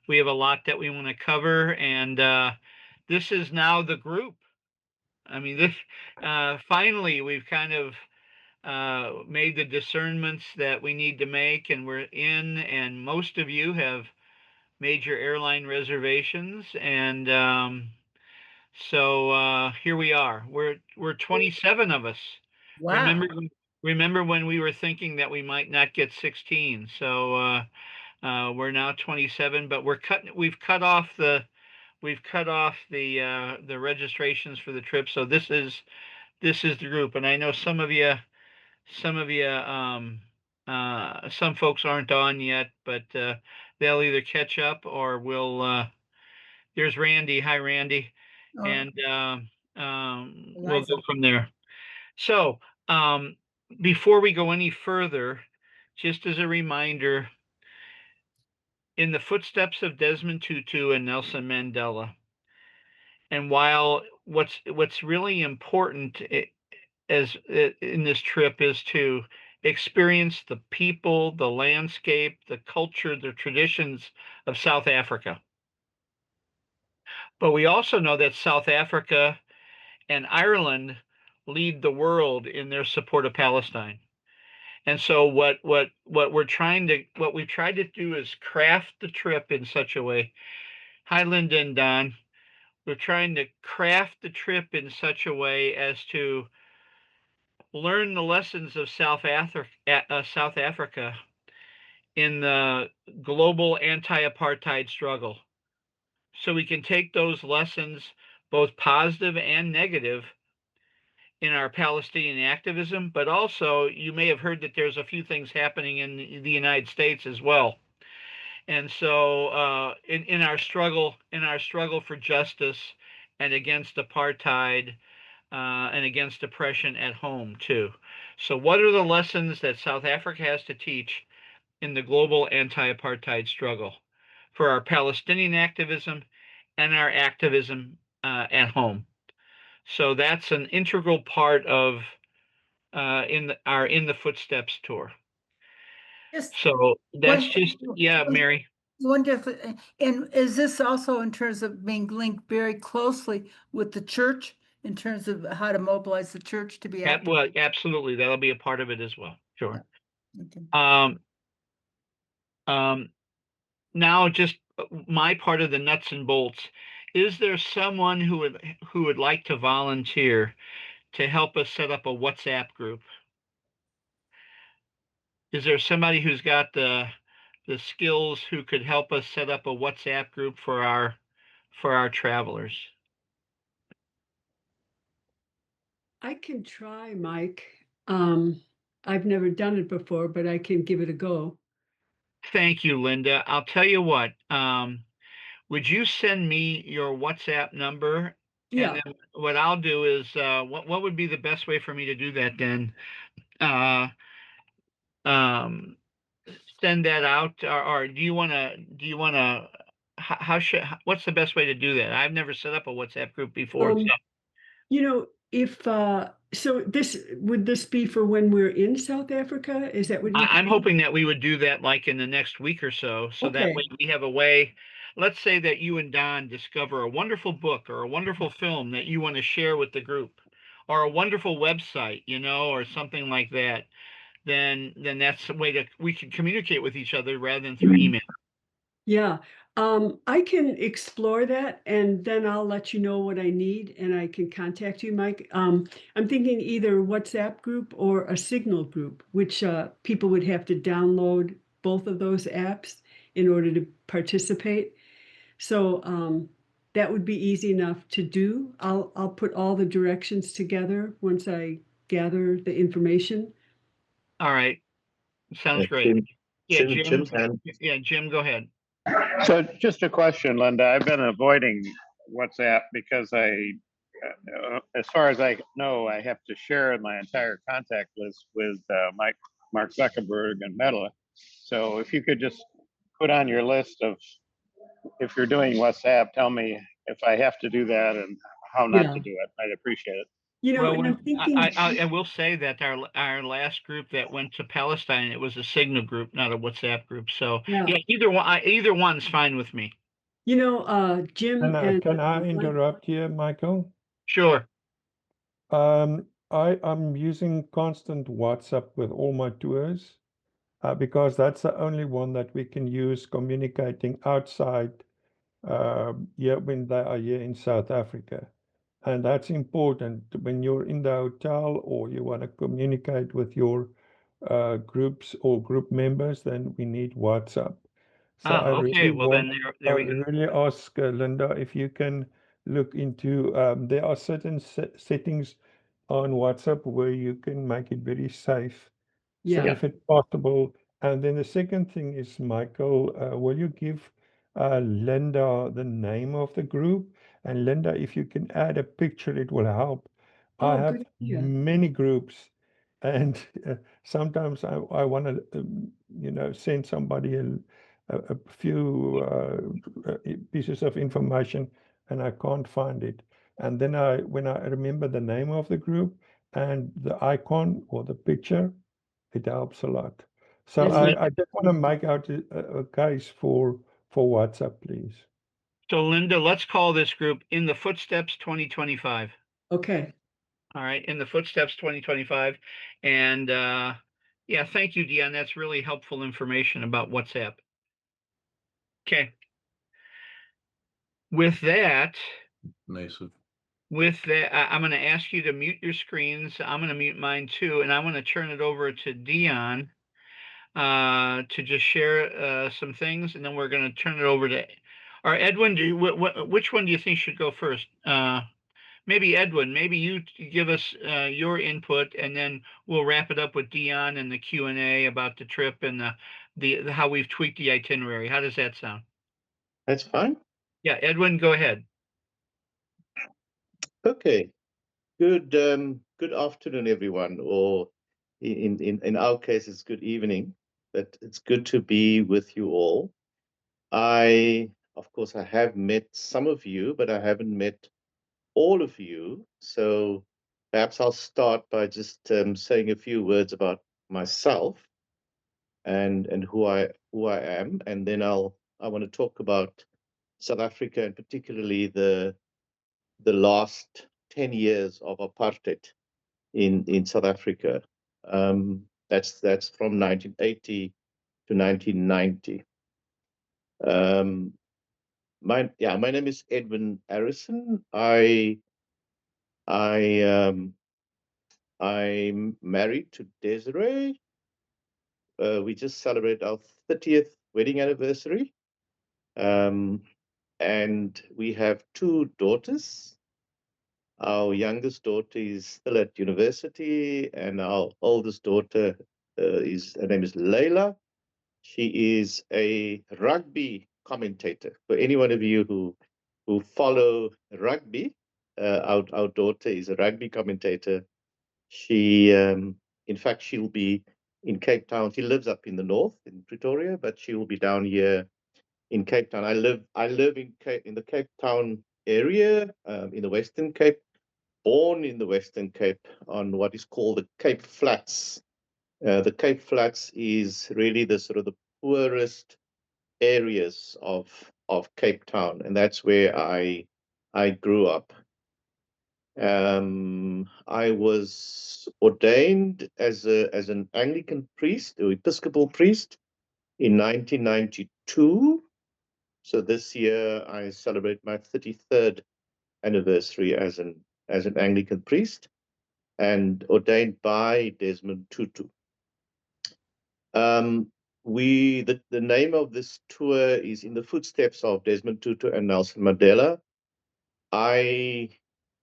We have a lot that we want to cover, and this is now the group. I mean, this finally we've kind of made the discernments that we need to make, and we're in. And most of you have made your airline reservations, and so here we are. We're 27 of us. Remember Wow. remember when we were thinking that we might not get 16? So we're now 27, but we've cut off the registrations for the trip. So this is the group, and I know some folks aren't on yet, but they'll either catch up or we'll. There's Randy. Hi, Randy, Oh, and we'll Eliza. go from there. So um, before we go any further, just as a reminder, in the footsteps of Desmond Tutu and Nelson Mandela, and while what's really important in this trip is to experience the people, the landscape, the culture, the traditions of South Africa. But we also know that South Africa and Ireland lead the world in their support of Palestine. And so what we tried to do is craft the trip in such a way. Hi, Linda and Don. We're trying to craft the trip in such a way as to learn the lessons of South Africa in the global anti-apartheid struggle. So we can take those lessons, both positive and negative, in our Palestinian activism, but also you may have heard that there's a few things happening in the United States as well. And so in our struggle for justice and against apartheid and against oppression at home too. So what are the lessons that South Africa has to teach in the global anti-apartheid struggle for our Palestinian activism and our activism at home? So that's an integral part of our In the Footsteps tour. Just So that's one, just, yeah, Mary. wonderful. And is this also in terms of being linked very closely with the church in terms of how to mobilize the church to be active? Well, absolutely, that'll be a part of it as well. Yeah. Sure. Okay. Um, um, Now, just my part of the nuts and bolts. Is there someone who would like to volunteer to help us set up a WhatsApp group? Is there somebody who's got the skills who could help us set up a WhatsApp group for our travelers? I can try, Mike. I've never done it before, but I can give it a go. Thank you, Linda. I'll tell you what. Would you send me your WhatsApp number? And Yeah. then what I'll do is, what would be the best way for me to do that then? Uh, um, Send that out, or do you wanna, what's the best way to do that? I've never set up a WhatsApp group before, so Um, if so this be for when we're in South Africa? Is that what you're I'm thinking? hoping that we would do that like in the next week or so, so that way Okay. we have a way. Let's say that you and Don discover a wonderful book or a wonderful film that you want to share with the group, or a wonderful website, or something like that. Then that's the way that we can communicate with each other rather than through email. Yeah. I can explore that and then I'll let you know what I need and I can contact you, Mike. I'm thinking either WhatsApp group or a Signal group, which people would have to download both of those apps in order to participate. So that would be easy enough to do. I'll put all the directions together once I gather the information. All right, sounds great. Jim, Yeah, Jim Jim. can. Yeah, Jim, go ahead. So just a question, Linda. I've been avoiding WhatsApp because as far as I know, I have to share my entire contact list with Mark Zuckerberg and Meta. So if you could just put on your list of, if you're doing WhatsApp, tell me if I have to do that and how not Yeah. to do it. I'd appreciate it. You know, Well, and I'm thinking, I will say that our last group that went to Palestine, it was a Signal group, not a WhatsApp group. So yeah, yeah, either one's fine with me. you know, Jim and Can I Mike- interrupt here, Michael? Sure. I'm using constant WhatsApp with all my tours because that's the only one that we can use communicating outside here when they are here in South Africa. And that's important when you're in the hotel or you want to communicate with your groups or group members, then we need WhatsApp. So Ah, okay. Well, then there I we go. really ask Linda if you can look into, there are certain settings on WhatsApp where you can make it very safe. So yeah, if it's possible, and then the second thing is, Michael, will you give Linda the name of the group? And Linda, if you can add a picture, it will help. I oh, have good idea. many groups, and sometimes I want to, send somebody a few pieces of information, and I can't find it. And then when I remember the name of the group and the icon or the picture, it helps a lot. So That's Lin- I just want to make out a case for WhatsApp, please. So Linda, let's call this group In the Footsteps 2025. okay. All right, In the Footsteps 2025. And yeah, thank you, Dion. That's really helpful information about WhatsApp. Okay. With that, Nice. I'm going to ask you to mute your screens. I'm going to mute mine too, and I'm going to turn it over to Dion to just share some things, and then we're going to turn it over to. Or Edwin, which one do you think should go first? Maybe Edwin. Maybe you give us your input, and then we'll wrap it up with Dion and the Q&A about the trip and the how we've tweaked the itinerary. How does that sound? That's fine. Yeah, Edwin, go ahead. Okay. Good afternoon, everyone, or in our case, it's good evening, but it's good to be with you all. Of course, I have met some of you, but I haven't met all of you. So perhaps I'll start by just saying a few words about myself and who I am, and then I want to talk about South Africa and particularly the last 10 years of apartheid in South Africa. That's from 1980 to 1990. My name is Edwin Arrison. I'm married to Desiree. We just celebrated our 30th wedding anniversary. And we have two daughters. Our youngest daughter is still at university, and our oldest daughter her name is Layla. She is a rugby commentator. For any one of you who follow rugby, our daughter is a rugby commentator. She, in fact, she'll be in Cape Town. She lives up in the north in Pretoria, but she will be down here in Cape Town. I live in the Cape Town area, in the Western Cape. Born in the Western Cape on what is called the Cape Flats. The Cape Flats is really the sort of the poorest areas of Cape Town, and that's where I grew up. I was ordained as an Anglican priest or Episcopal priest in 1992. So this year I celebrate my 33rd anniversary as an Anglican priest and ordained by Desmond Tutu. The name of this tour is In the Footsteps of Desmond Tutu and Nelson Mandela. I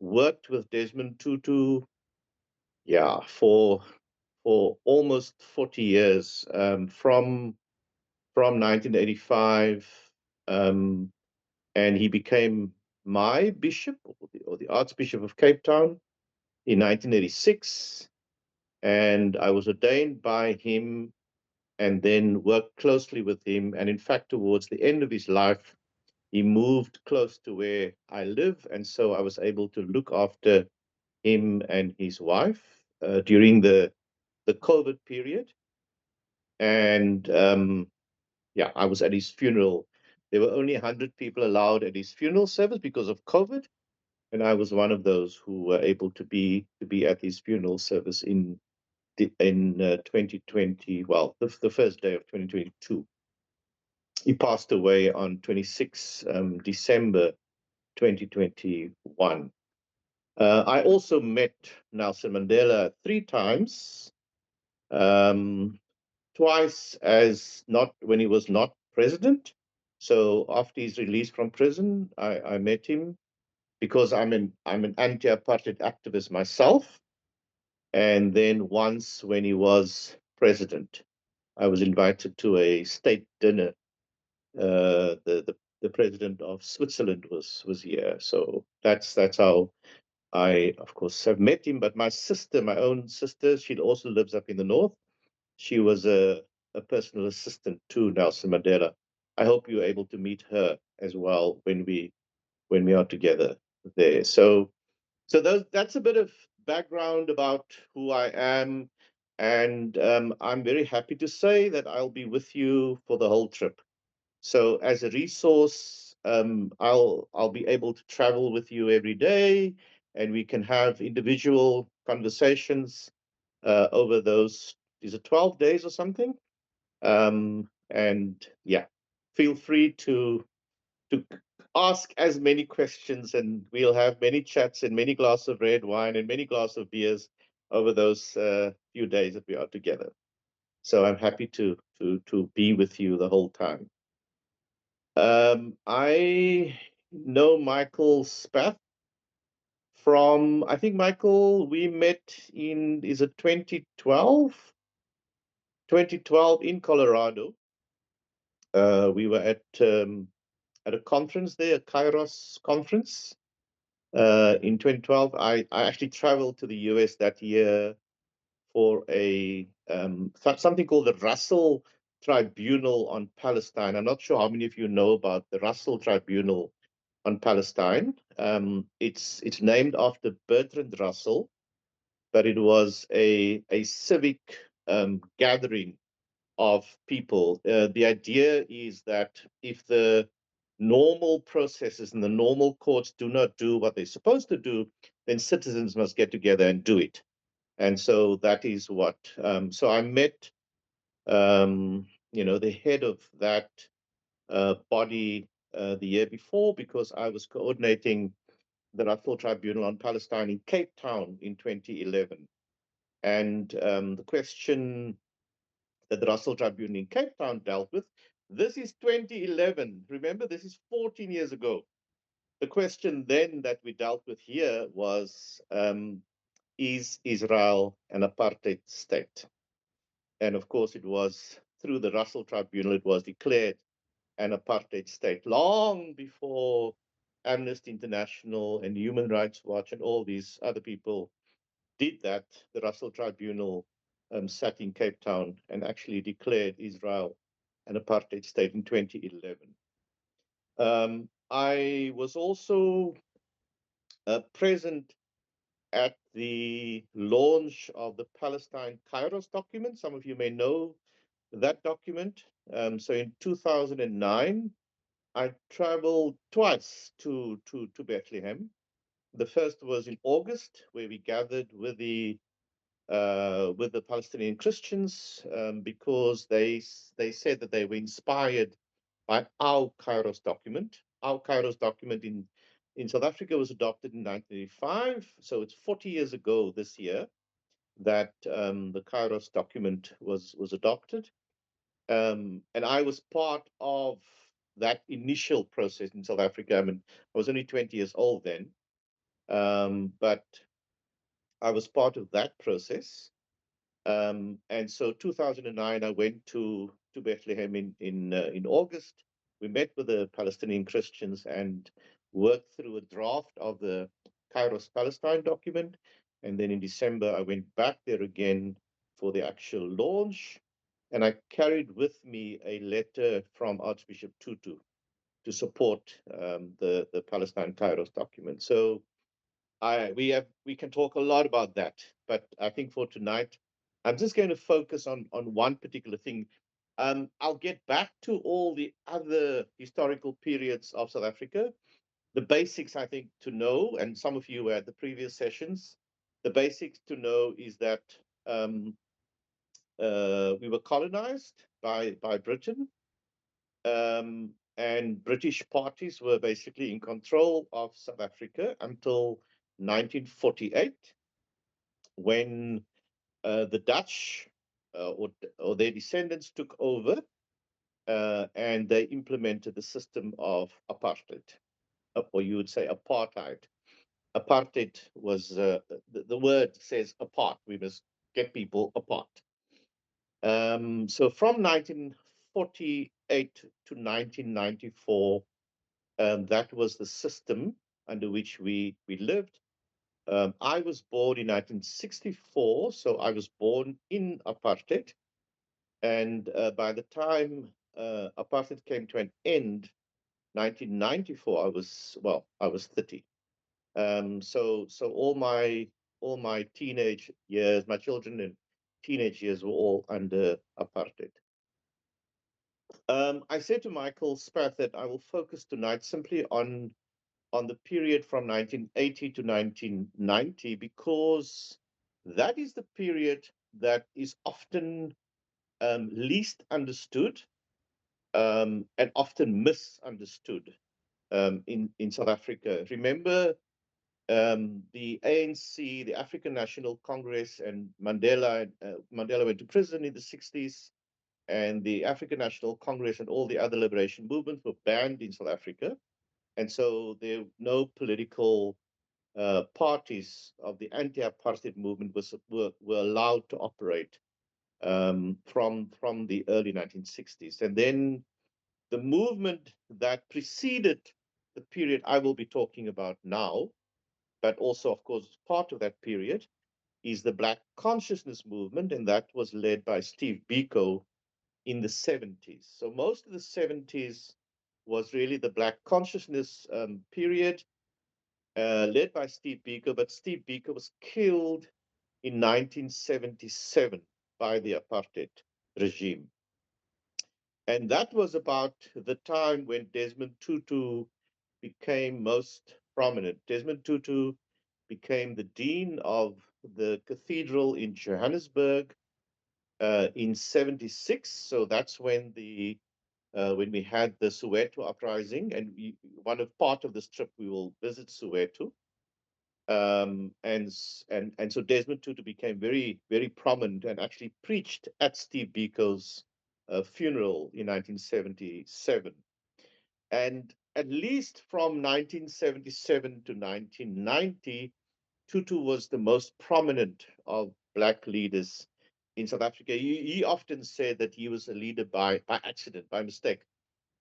worked with Desmond Tutu, for almost 40 years, from 1985, and he became my bishop or the Archbishop of Cape Town in 1986, and I was ordained by him and then worked closely with him. And in fact, towards the end of his life, he moved close to where I live. And so I was able to look after him and his wife during the COVID period. And yeah, I was at his funeral. There were only 100 people allowed at his funeral service because of COVID, and I was one of those who were able to be at his funeral service in 2020. Well, the first day of 2022. He passed away on 26 December 2021. I also met Nelson Mandela 3 times. Twice as not when he was not president. So after he's released from prison, I met him because I'm an anti-apartheid activist myself. And then once when he was president, I was invited to a state dinner. The president of Switzerland was here, so that's how I, of course, have met him. But my sister, my own sister, she also lives up in the north. She was a personal assistant to Nelson Mandela. I hope you're able to meet her as well when we are together there. So that's a bit of background about who I am, and I'm very happy to say that I'll be with you for the whole trip. So as a resource, I'll be able to travel with you every day, and we can have individual conversations over those, is it 12 days or something? And yeah, feel free to ask as many questions, and we'll have many chats and many glasses of red wine and many glasses of beers over those few days that we are together. So I'm happy to be with you the whole time. I know Michael Spath from, I think, Michael, we met in, is it 2012? 2012 in Colorado. We were at a conference there, a Kairos conference. In 2012, I actually traveled to the US that year for a something called the Russell Tribunal on Palestine. I'm not sure how many of you know about the Russell Tribunal on Palestine. It's named after Bertrand Russell, but it was a civic gathering of people. The idea is that if the normal processes and the normal courts do not do what they're supposed to do, then citizens must get together and do it. And so that is what. So I met, the head of that body the year before, because I was coordinating the Russell Tribunal on Palestine in Cape Town in 2011. And the question that the Russell Tribunal in Cape Town dealt with, this is 2011. Remember, this is 14 years ago. The question then that we dealt with here was, is Israel an apartheid state? And of course, it was through the Russell Tribunal, it was declared an apartheid state long before Amnesty International and Human Rights Watch and all these other people did that. The Russell Tribunal sat in Cape Town and actually declared Israel an apartheid state in 2011. I was also present at the launch of the Palestine Kairos document. Some of you may know that document. So in 2009, I traveled twice to Bethlehem. The first was in August, where we gathered with the Palestinian Christians because they said that they were inspired by our Kairos document. Our Kairos document in South Africa was adopted in 1985, so it's 40 years ago this year that the Kairos document was adopted. And I was part of that initial process in South Africa. I mean, I was only 20 years old then, but I was part of that process. And so 2009, I went to Bethlehem in August. We met with the Palestinian Christians and worked through a draft of the Kairos Palestine document. And then in December, I went back there again for the actual launch. And I carried with me a letter from Archbishop Tutu to support the Palestine Kairos document. So we can talk a lot about that, but I think for tonight, I'm just going to focus on one particular thing. I'll get back to all the other historical periods of South Africa. The basics, I think, to know, and some of you were at the previous sessions, the basics to know is that we were colonized by Britain, and British parties were basically in control of South Africa until 1948, when the Dutch or their descendants took over, and they implemented the system of apartheid, or you would say apartheid. Apartheid was the word says apart. We must get people apart. So from 1948 to 1994, that was the system under which we lived. I was born in 1964, so I was born in apartheid. And by the time apartheid came to an end, 1994, I was 30. So all my teenage years, my children and teenage years were all under apartheid. I said to Michael Spath that I will focus tonight simply on the period from 1980 to 1990, because that is the period that is often least understood, and often misunderstood in South Africa. Remember, the ANC, the African National Congress, and Mandela went to prison in the 60s, and the African National Congress and all the other liberation movements were banned in South Africa. And so there were no political parties of the anti-apartheid movement were allowed to operate from the early 1960s. And then the movement that preceded the period I will be talking about now, but also, of course, part of that period, is the Black Consciousness Movement, and that was led by Steve Biko in the 70s. So most of the 70s was really the Black Consciousness period, led by Steve Biko, but Steve Biko was killed in 1977 by the apartheid regime. And that was about the time when Desmond Tutu became most prominent. Desmond Tutu became the dean of the cathedral in Johannesburg in 76. So that's when we had the Soweto uprising, and part of this trip we will visit Soweto. And so Desmond Tutu became very, very prominent and actually preached at Steve Biko's funeral in 1977. And at least from 1977 to 1990, Tutu was the most prominent of Black leaders in South Africa. He often said that he was a leader by accident, by mistake,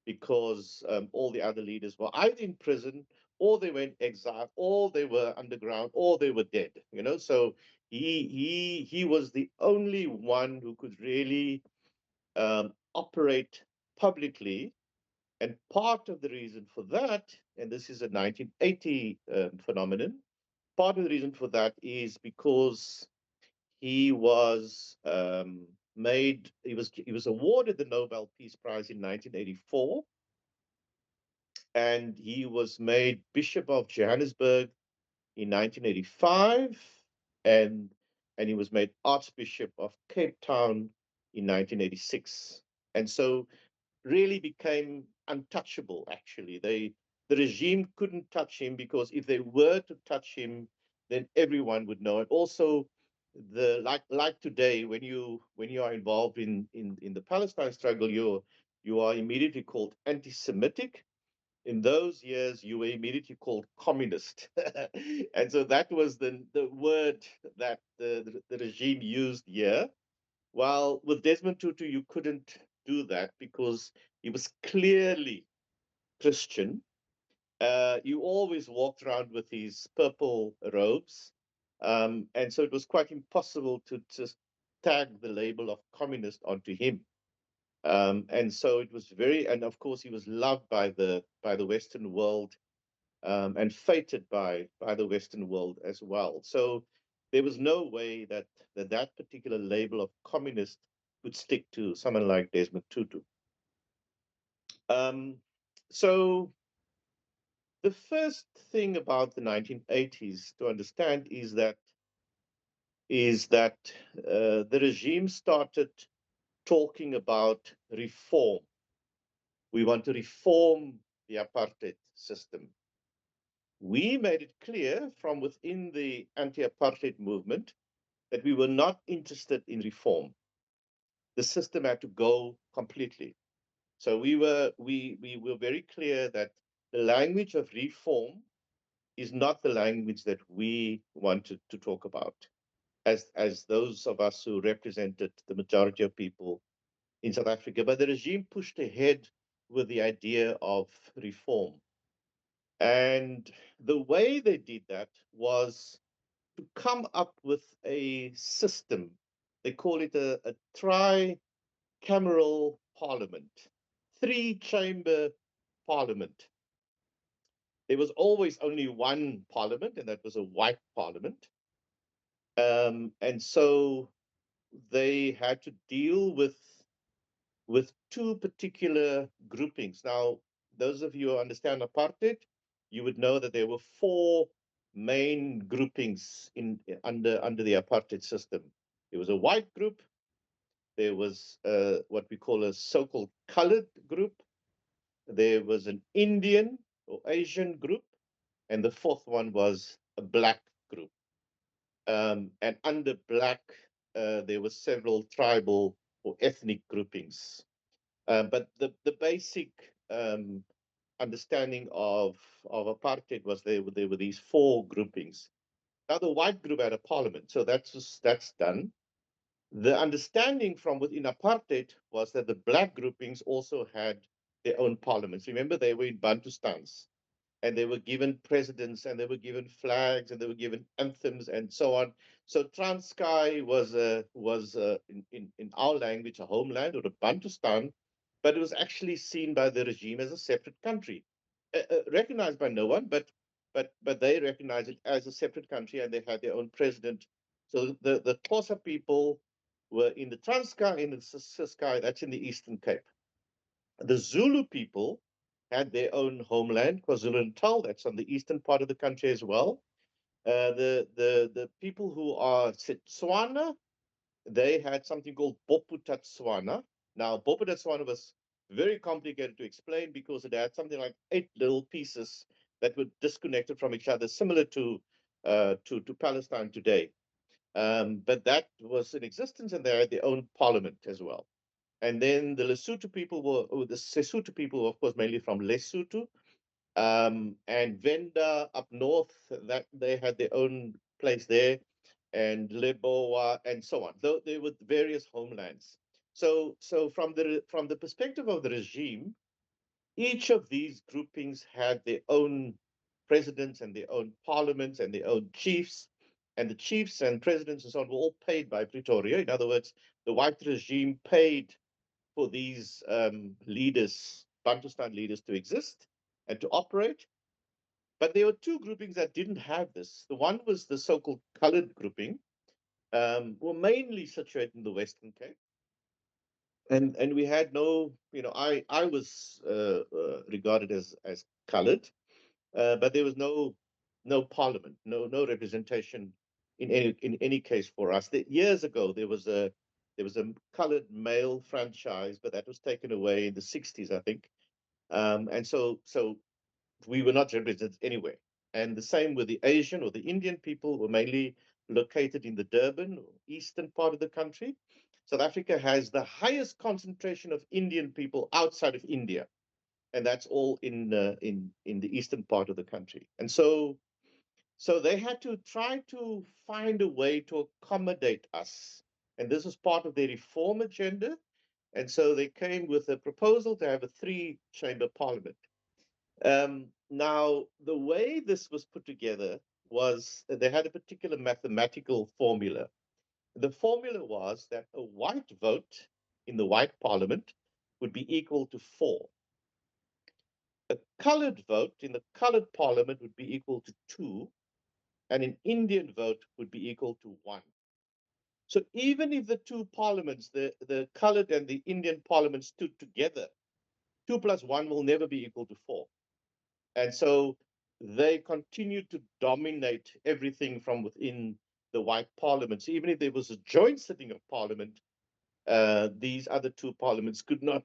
because all the other leaders were either in prison, or they went exiled, or they were underground, or they were dead. So he was the only one who could really operate publicly. And part of the reason for that, and this is a 1980 phenomenon, part of the reason for that is because he was he was awarded the Nobel Peace Prize in 1984, and he was made Bishop of Johannesburg in 1985, and he was made Archbishop of Cape Town in 1986. And so really became untouchable, actually. The regime couldn't touch him, because if they were to touch him, then everyone would know. And also, like today, when you are involved in the Palestine struggle, you are immediately called anti-Semitic. In those years, you were immediately called communist. And so that was the word that the regime used here. While with Desmond Tutu, you couldn't do that, because he was clearly Christian. You always walked around with his purple robes. And so it was quite impossible to just tag the label of communist onto him. And so it was and of course he was loved by the Western world, and fated by the Western world as well. So there was no way that that particular label of communist would stick to someone like Desmond Tutu. So the first thing about the 1980s to understand is that the regime started talking about reform. We want to reform the apartheid system. We made it clear from within the anti-apartheid movement that we were not interested in reform. The system had to go completely. So we were very clear that the language of reform is not the language that we wanted to talk about, as those of us who represented the majority of people in South Africa. But the regime pushed ahead with the idea of reform. And the way they did that was to come up with a system. They call it a tri-cameral parliament, three-chamber parliament. There was always only one parliament, and that was a white parliament. And so they had to deal with two particular groupings. Now, those of you who understand apartheid, you would know that there were four main groupings under the apartheid system. There was a white group, there was what we call a so-called colored group, there was an Indian or Asian group, and the fourth one was a black group. And under black, there were several tribal or ethnic groupings. But the basic understanding of apartheid was there were these four groupings. Now the white group had a parliament, so that's done. The understanding from within apartheid was that the black groupings also had their own parliaments. Remember, they were in Bantustans, and they were given presidents, and they were given flags, and they were given anthems, and so on. So Transkei was in our language a homeland or a Bantustan, but it was actually seen by the regime as a separate country, recognized by no one, but they recognized it as a separate country, and they had their own president. So the Xhosa people were in the Transkei, in the Ciskei, that's in the Eastern Cape. The Zulu people had their own homeland, KwaZulu-Natal, that's on the eastern part of the country as well. The people who are Setswana, they had something called Bophuthatswana. Now, Bophuthatswana was very complicated to explain because it had something like 8 little pieces that were disconnected from each other, similar to Palestine today. But that was in existence, and they had their own parliament as well. And then the Lesotho people the Sesotho people were, of course, mainly from Lesotho. And Venda up north, that they had their own place there, and Leboa, and so on. Though there were various homelands. So from the perspective of the regime, each of these groupings had their own presidents and their own parliaments and their own chiefs. And the chiefs and presidents and so on were all paid by Pretoria. In other words, the white regime paid for these leaders, Bantustan leaders, to exist and to operate. But there were two groupings that didn't have this. The one was the so-called colored grouping, were mainly situated in the Western Cape. And we had no, I was regarded as colored, but there was no parliament, no representation in any case for us. Years ago, there was a colored male franchise, but that was taken away in the 60s, I think. And so we were not represented anywhere. And the same with the Asian or the Indian people were mainly located in the Durban or eastern part of the country. South Africa has the highest concentration of Indian people outside of India, and that's all in the eastern part of the country. And so they had to try to find a way to accommodate us, and this was part of their reform agenda. And so they came with a proposal to have a three-chamber parliament. Now, the way this was put together was they had a particular mathematical formula. The formula was that a white vote in the white parliament would be equal to 4. A colored vote in the colored parliament would be equal to 2, and an Indian vote would be equal to 1. So even if the two parliaments, the colored and the Indian parliament, stood together, 2 plus 1 will never be equal to 4. And so they continued to dominate everything from within the white parliament. So even if there was a joint sitting of parliament, these other two parliaments could not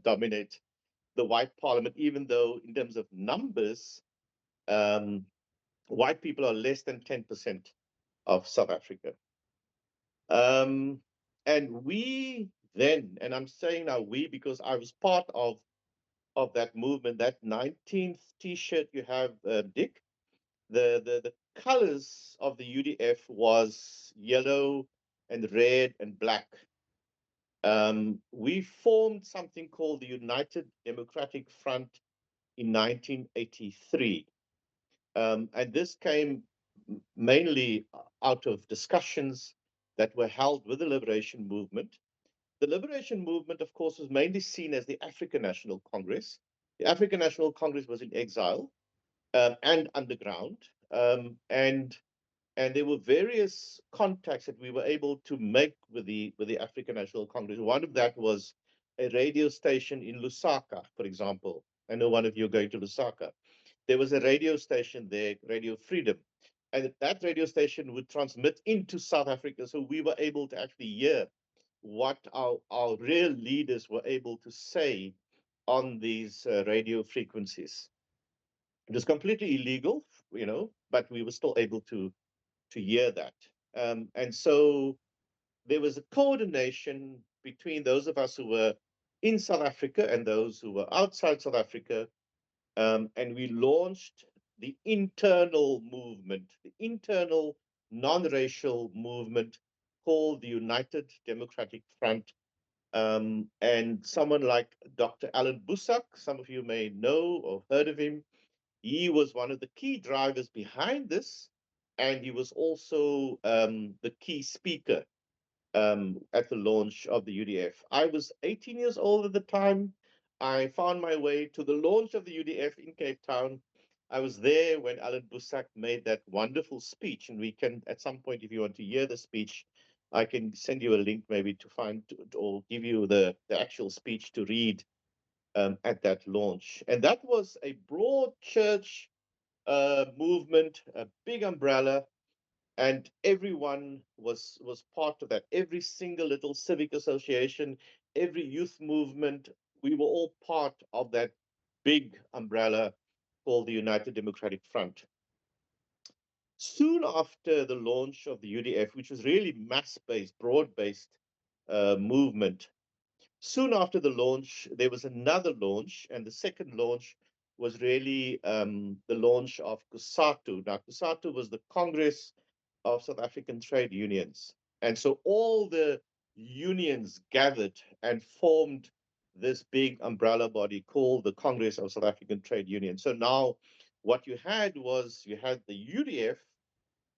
dominate the white parliament, even though in terms of numbers, white people are less than 10% of South Africa. And we then, and I'm saying now we because I was part of that movement, that 19th T-shirt you have, Dick, the colors of the UDF was yellow and red and black. We formed something called the United Democratic Front in 1983. And this came mainly out of discussions that were held with the Liberation Movement. The Liberation Movement, of course, was mainly seen as the African National Congress. The African National Congress was in exile and underground. And there were various contacts that we were able to make with the African National Congress. One of that was a radio station in Lusaka, for example. I know one of you are going to Lusaka. There was a radio station there, Radio Freedom, and that radio station would transmit into South Africa. So we were able to actually hear what our real leaders were able to say on these radio frequencies. It was completely illegal, but we were still able to hear that. And so there was a coordination between those of us who were in South Africa and those who were outside South Africa. And we launched the internal movement, the internal non-racial movement called the United Democratic Front. And someone like Dr. Alan Busak, some of you may know or heard of him, he was one of the key drivers behind this, and he was also the key speaker at the launch of the UDF. I was 18 years old at the time. I found my way to the launch of the UDF in Cape Town. I was there when Alan Busak made that wonderful speech, and we can, at some point, if you want to hear the speech, I can send you a link maybe to find or give you the actual speech to read at that launch. And that was a broad church movement, a big umbrella, and everyone was part of that. Every single little civic association, every youth movement, we were all part of that big umbrella called the United Democratic Front. Soon after the launch of the UDF, which was really mass-based, broad-based movement, soon after the launch, there was another launch, and the second launch was really the launch of COSATU. Now, COSATU was the Congress of South African Trade Unions. And so all the unions gathered and formed this big umbrella body called the Congress of South African Trade Unions. So now what you had was you had the UDF,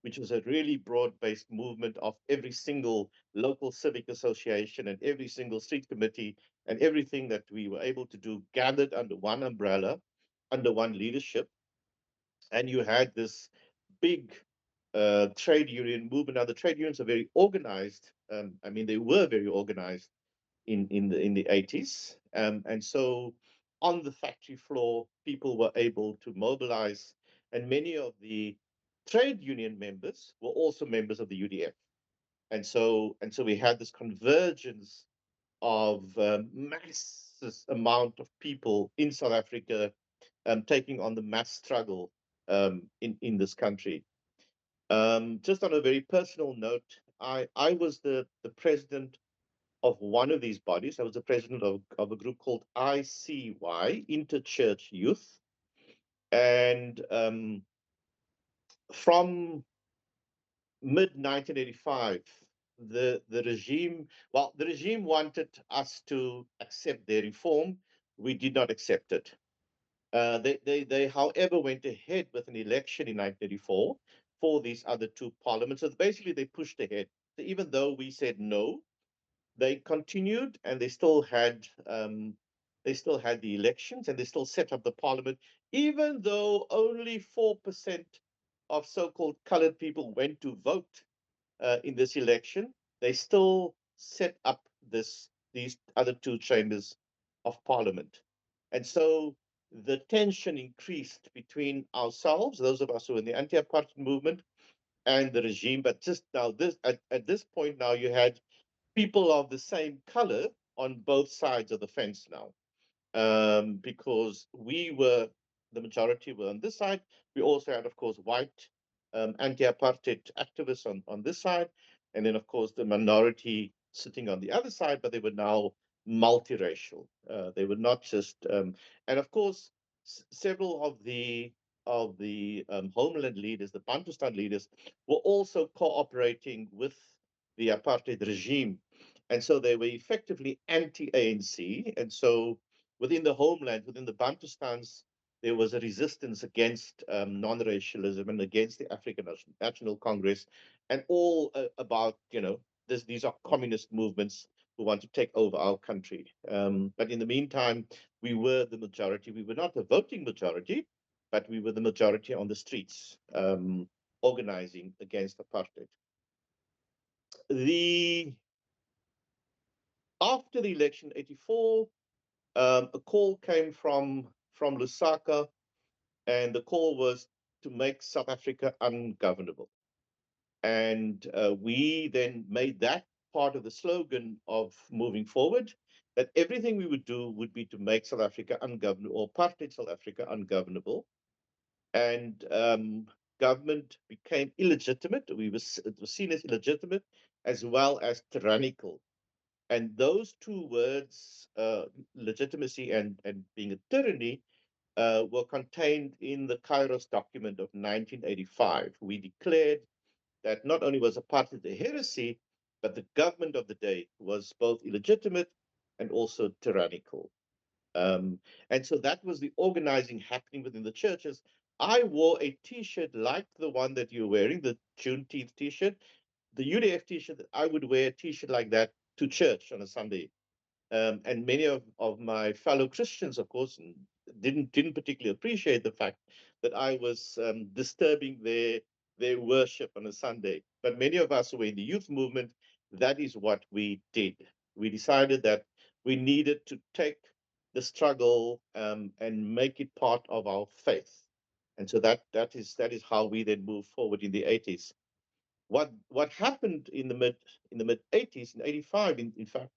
which was a really broad-based movement of every single local civic association and every single street committee and everything that we were able to do gathered under one umbrella, under one leadership. And you had this big trade union movement. Now, the trade unions are very organized. I mean, they were very organized in the 80s. And so on the factory floor, people were able to mobilize, and many of the trade union members were also members of the UDF. And so we had this convergence of massive amount of people in South Africa taking on the mass struggle in this country. Just on a very personal note, I was the president of one of these bodies. I was the president of a group called ICY, Interchurch Youth. And from mid-1985, the regime wanted us to accept their reform. We did not accept it. They, however, went ahead with an election in 1984 for these other two parliaments. So basically, they pushed ahead. So even though we said no, they continued, and they still had They still had the elections and they still set up the parliament, even though only 4% of so-called colored people went to vote in this election. They still set up these other two chambers of parliament. And so the tension increased between ourselves, those of us who were in the anti-apartheid movement, and the regime. But just now, at this point now, you had people of the same color on both sides of the fence now, because the majority were on this side. We also had, of course, white anti-apartheid activists on this side, and then, of course, the minority sitting on the other side, but they were now multiracial. They were not just, and of course, several of the homeland leaders, the Bantustan leaders, were also cooperating with the apartheid regime. And so they were effectively anti-ANC. And so within the homeland, within the Bantustans, there was a resistance against non-racialism and against the African National Congress, and all about, these are communist movements who want to take over our country. But in the meantime, we were the majority. We were not the voting majority, but we were the majority on the streets, organizing against apartheid. After the election, 1984, a call came from Lusaka, and the call was to make South Africa ungovernable. And we then made that part of the slogan of moving forward, that everything we would do would be to make South Africa ungovernable, or apartheid South Africa ungovernable. And government became illegitimate. It was seen as illegitimate as well as tyrannical. And those two words, legitimacy and being a tyranny, were contained in the Kairos document of 1985. We declared that not only was apartheid a heresy, but the government of the day was both illegitimate and also tyrannical. And so that was the organizing happening within the churches. I wore a T-shirt like the one that you're wearing, the Juneteenth T-shirt, the UDF T-shirt. I would wear a T-shirt like that to church on a Sunday. And many of my fellow Christians, of course, didn't particularly appreciate the fact that I was disturbing their worship on a Sunday. But many of us who were in the youth movement, that is what we did. We decided that we needed to take the struggle and make it part of our faith. And so that is how we then moved forward in the 80s. What happened in the mid 80s, in 85, in fact,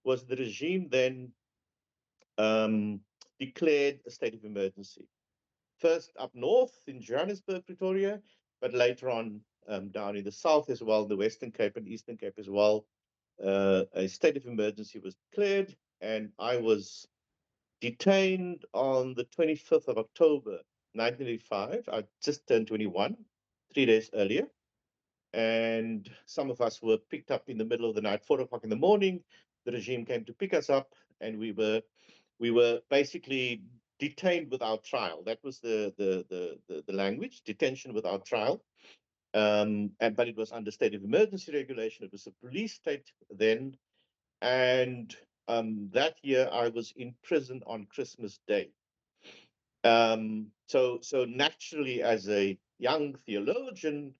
was the regime then declared a state of emergency. First up north in Johannesburg, Pretoria, but later on down in the south as well, the Western Cape and Eastern Cape as well. A state of emergency was declared, and I was detained on the 25th of October, 1985. I just turned 21, 3 days earlier. And some of us were picked up in the middle of the night, 4 o'clock in the morning. The regime came to pick us up, and we were basically detained without trial. That was the language, detention without trial. But it was under state of emergency regulation. It was a police state then, and that year I was in prison on Christmas Day. So naturally, as a young theologian,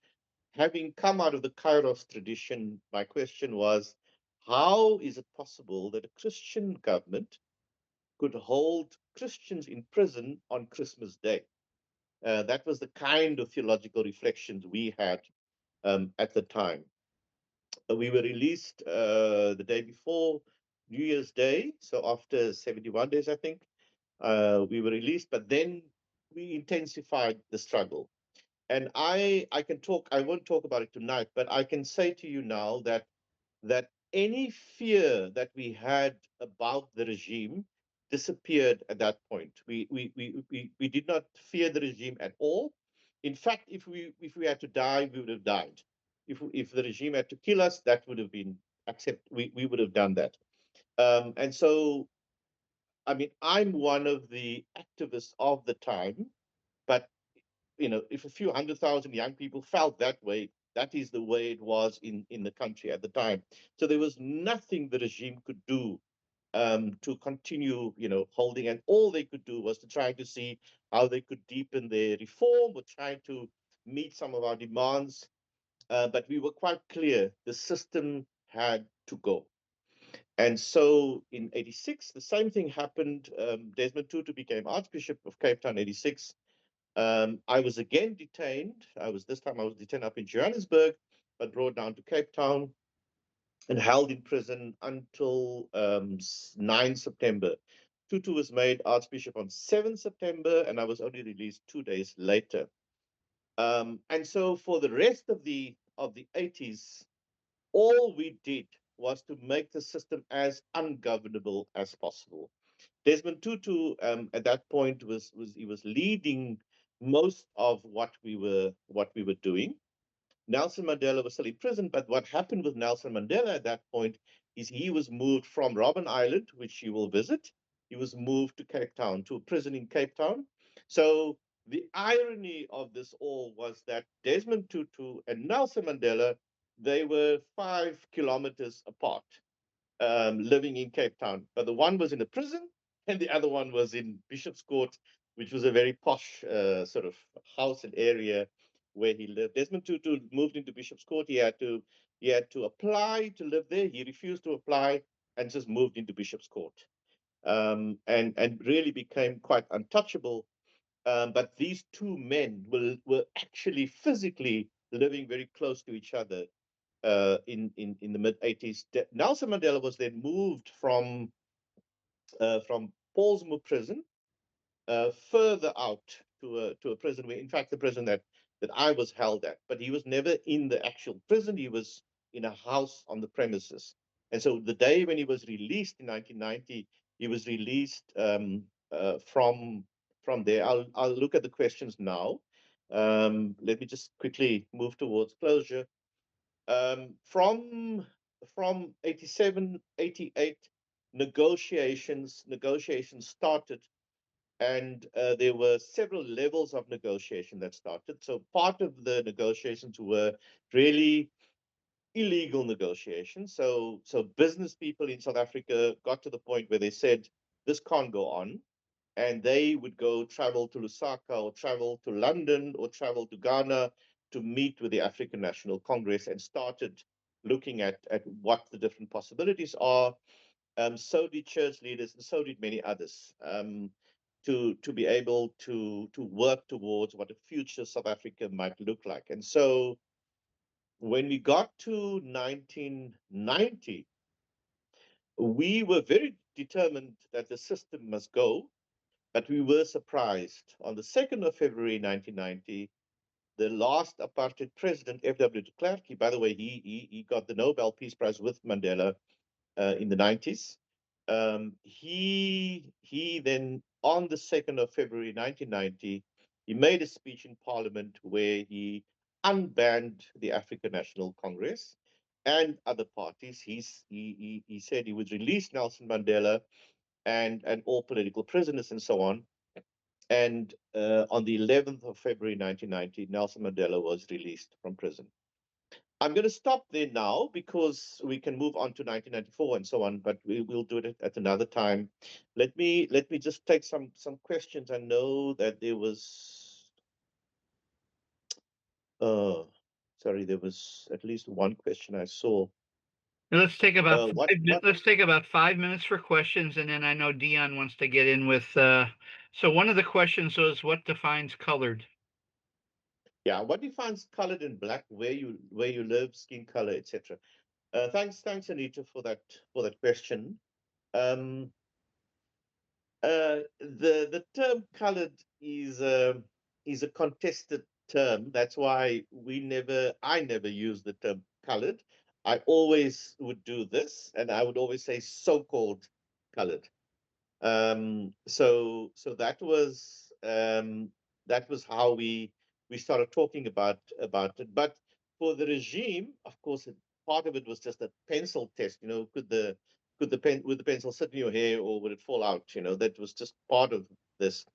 having come out of the Kairos tradition, my question was, how is it possible that a Christian government could hold Christians in prison on Christmas Day? That was the kind of theological reflections we had at the time. We were released the day before New Year's Day, so after 71 days, I think, we were released, but then we intensified the struggle. And I won't talk about it tonight, but I can say to you now that any fear that we had about the regime disappeared at that point. We did not fear the regime at all. In fact, if we had to die, we would have died. If the regime had to kill us, that would have been we would have done that. And so, I mean, I'm one of the activists of the time, but if a few 100,000 young people felt that way, that is the way it was in the country at the time. So there was nothing the regime could do to continue, holding. And all they could do was to try to see how they could deepen their reform or try to meet some of our demands. But we were quite clear the system had to go. And so in 86, the same thing happened. Desmond Tutu became Archbishop of Cape Town, 86. I was again detained. This time I was detained up in Johannesburg, but brought down to Cape Town and held in prison until 9 September. Tutu was made Archbishop on 7 September, and I was only released 2 days later. And so for the rest of the 80s, all we did was to make the system as ungovernable as possible. Desmond Tutu at that point was leading most of what we were doing. Nelson Mandela was still in prison, but what happened with Nelson Mandela at that point is he was moved from Robben Island, which you will visit. He was moved to Cape Town, to a prison in Cape Town. So the irony of this all was that Desmond Tutu and Nelson Mandela, they were 5 kilometers apart, living in Cape Town. But the one was in a prison and the other one was in Bishop's Court, which was a very posh sort of house and area where he lived. Desmond Tutu moved into Bishop's Court. He had to apply to live there. He refused to apply and just moved into Bishop's Court, and really became quite untouchable. But these two men were actually physically living very close to each other in the mid 80s. Nelson Mandela was then moved from Paulsmoor prison further out to a prison where, in fact, the prison that I was held at. But he was never in the actual prison. He was in a house on the premises. And so the day when he was released in 1990, he was released from there. I'll look at the questions now. Let me just quickly move towards closure. From 87, 88, negotiations started, and there were several levels of negotiation that started. So part of the negotiations were really illegal negotiations. So business people in South Africa got to the point where they said, this can't go on. And they would go travel to Lusaka or travel to London or travel to Ghana to meet with the African National Congress, and started looking at what the different possibilities are. So did church leaders, and so did many others, to be able to work towards what a future South Africa might look like. And so when we got to 1990, we were very determined that the system must go. But we were surprised. On the 2nd of February 1990, the last apartheid president, F.W. de Klerk, by the way, he got the Nobel Peace Prize with Mandela in the 90s. He then, on the 2nd of February 1990, he made a speech in Parliament where he unbanned the African National Congress and other parties. He said he would release Nelson Mandela and all political prisoners and so on. And on the 11th of February 1990, Nelson Mandela was released from prison. I'm going to stop there now because we can move on to 1994 and so on, but we will do it at another time. Let me just take some questions. I know that there was, sorry, there was at least one question I saw. Let's take about What? let's take about 5 minutes for questions, and then I know Dion wants to get in with. So one of the questions was, what defines colored? Yeah, what defines colored and black? Where you live, skin color, etc. Thanks, Anita, for that question. The term colored is a contested term. That's why I never use the term colored. I always would do this, and I would always say so-called colored. So that was how we started talking about it. But for the regime, of course, part of it was just a pencil test. Would the pencil sit in your hair or would it fall out? That was just part of this.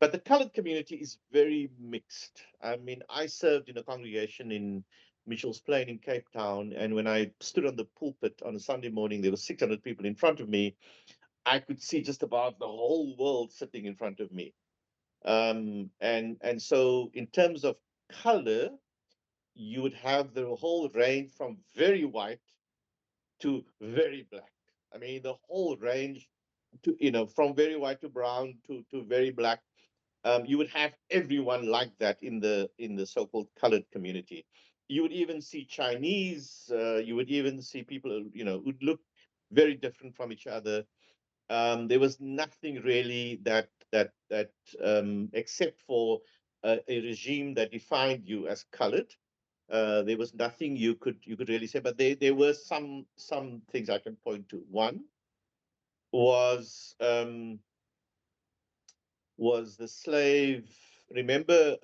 But the colored community is very mixed. I mean, I served in a congregation in Mitchell's Plain in Cape Town. And when I stood on the pulpit on a Sunday morning, there were 600 people in front of me. I could see just about the whole world sitting in front of me. And so in terms of color, you would have the whole range from very white to very black. I mean, the whole range to, from very white to brown to very black. You would have everyone like that in the so-called colored community. You would even see Chinese. You would even see people, who'd look very different from each other. There was nothing really that except for a regime that defined you as colored. There was nothing you could really say, but there were some things I can point to. One was the slave. Remember,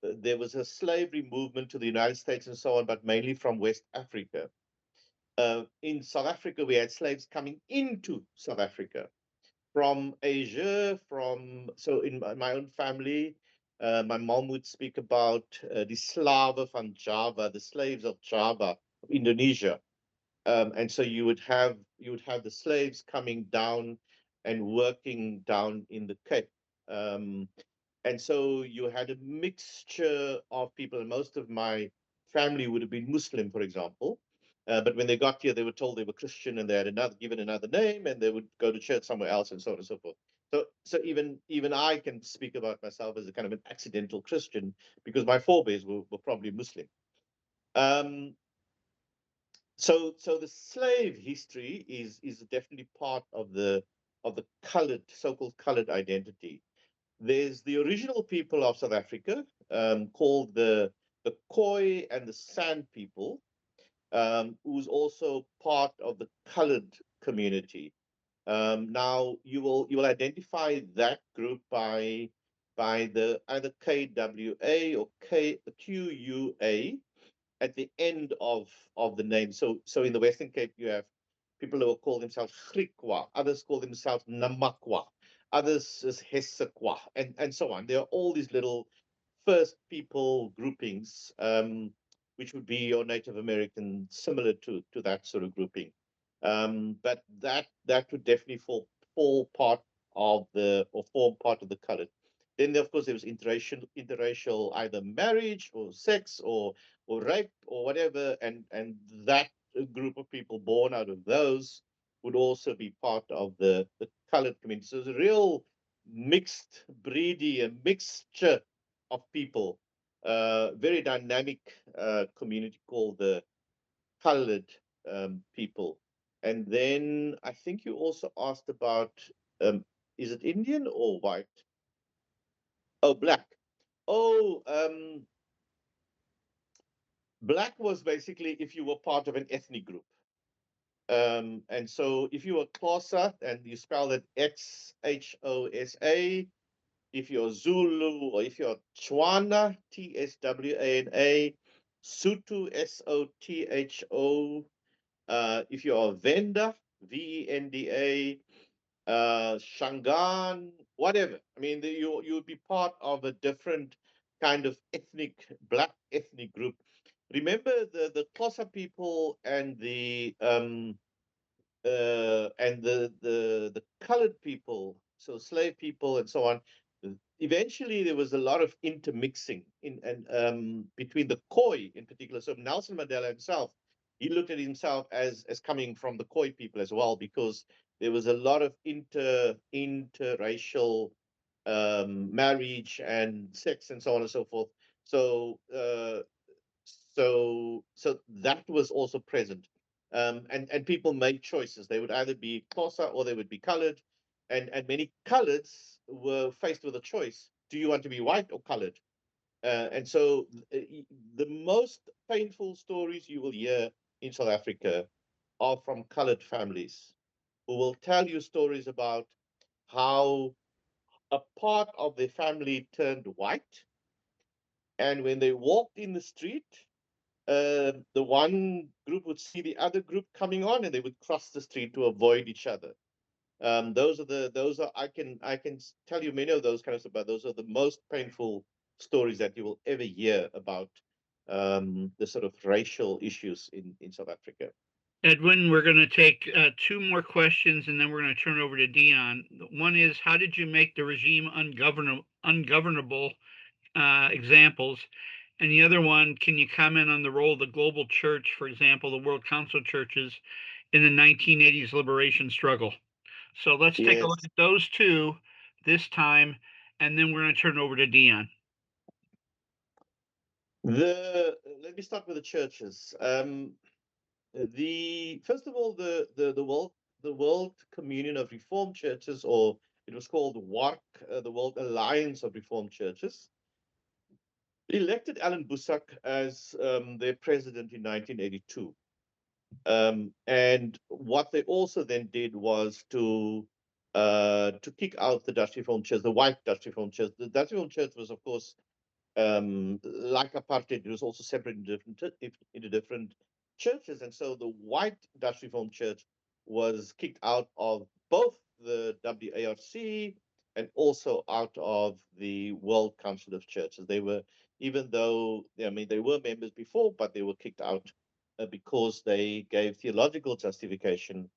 there was a slavery movement to the United States and so on, but mainly from West Africa. In South Africa, we had slaves coming into South Africa from Asia, so in my own family, my mom would speak about the slaven van Java, the slaves of Java, of Indonesia. And so you would have the slaves coming down and working down in the Cape. Um, and so you had a mixture of people, and most of my family would have been Muslim, for example. But when they got here, they were told they were Christian, and they had given another name, and they would go to church somewhere else, and so on and so forth. So even I can speak about myself as a kind of an accidental Christian because my forebears were probably Muslim. Um, so the slave history is definitely part of the colored, so-called colored identity. There's the original people of South Africa, called the Khoi and the San people, who's also part of the colored community. Now you will identify that group by the either KWA or QUA at the end of the name. So in the Western Cape, you have people who will call themselves Griqua, others call themselves Namakwa, others is Hesekwa, and so on. There are all these little first people groupings, which would be your Native American, similar to that sort of grouping. But that would definitely fall part of or form part of the colored. Then, of course, there was interracial either marriage or sex or rape or whatever, and that group of people born out of those would also be part of the colored community. So it's a real mixed breedy, a mixture of people, very dynamic community called the colored people. And then I think you also asked about, is it Indian or white? Oh, black. Oh, black was basically if you were part of an ethnic group. And so if you were Xhosa, and you spell it Xhosa, if you're Zulu, or if you're Tswana, Tswana, Sotho, Sotho, if you're a Venda, Venda, Shangaan, whatever. I mean, you would be part of a different kind of black ethnic group. Remember the Xhosa people and the colored people, so slave people and so on. Eventually, there was a lot of intermixing between the Khoi in particular. So Nelson Mandela himself, he looked at himself as coming from the Khoi people as well, because there was a lot of interracial marriage and sex and so on and so forth. So that was also present, and people made choices. They would either be Xhosa or they would be colored, and many coloreds were faced with a choice: do you want to be white or colored? And so the most painful stories you will hear in South Africa are from colored families, who will tell you stories about how a part of their family turned white, and when they walked in the street, the one group would see the other group coming on, and they would cross the street to avoid each other. Those are I can tell you many of those kind of stuff, but those are the most painful stories that you will ever hear about the sort of racial issues in South Africa. Edwin, we're going to take two more questions and then we're going to turn over to Dion. One is, how did you make the regime ungovernable examples? And the other one, can you comment on the role of the global church, for example, the World Council churches, in the 1980s liberation struggle? So let's take a look Yes. at those two this time, and then we're going to turn over to Dion. Let me start with the churches. First of all, the World Communion of Reformed Churches, or it was called WARC, the World Alliance of Reformed Churches, elected Alan Busak as their president in 1982. And what they also then did was to kick out the Dutch Reformed Church, the white Dutch Reformed Church. The Dutch Reformed Church was, of course, like apartheid, it was also separated into different churches. And so the white Dutch Reformed Church was kicked out of both the WARC and also out of the World Council of Churches. They were, even though, I mean, they were members before, but they were kicked out because they gave theological justification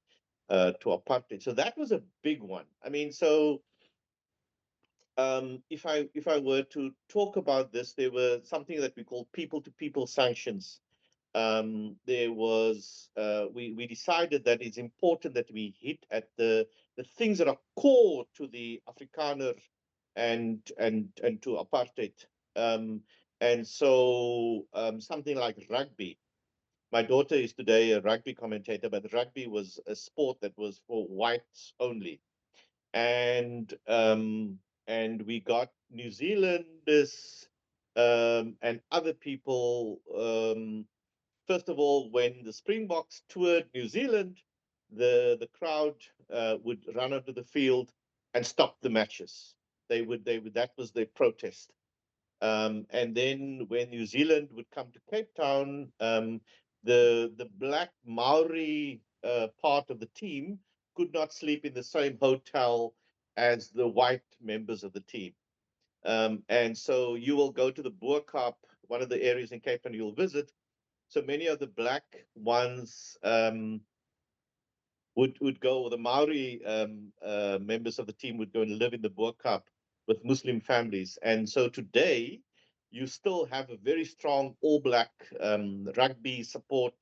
to apartheid. So that was a big one. I mean, so if I were to talk about this, there were something that we call people-to-people sanctions. There was we decided that it's important that we hit at the things that are core to the Afrikaner and to apartheid. And so something like rugby. My daughter is today a rugby commentator, but rugby was a sport that was for whites only. And we got New Zealanders and other people. First of all, when the Springboks toured New Zealand, the crowd would run onto the field and stop the matches. That was their protest. And then when New Zealand would come to Cape Town, the black Maori part of the team could not sleep in the same hotel as the white members of the team. And so you will go to the Boerkaap, one of the areas in Cape Town you'll visit. So many of the black ones would go, or the Maori members of the team would go and live in the Boerkaap with Muslim families. And so today, you still have a very strong All Black rugby support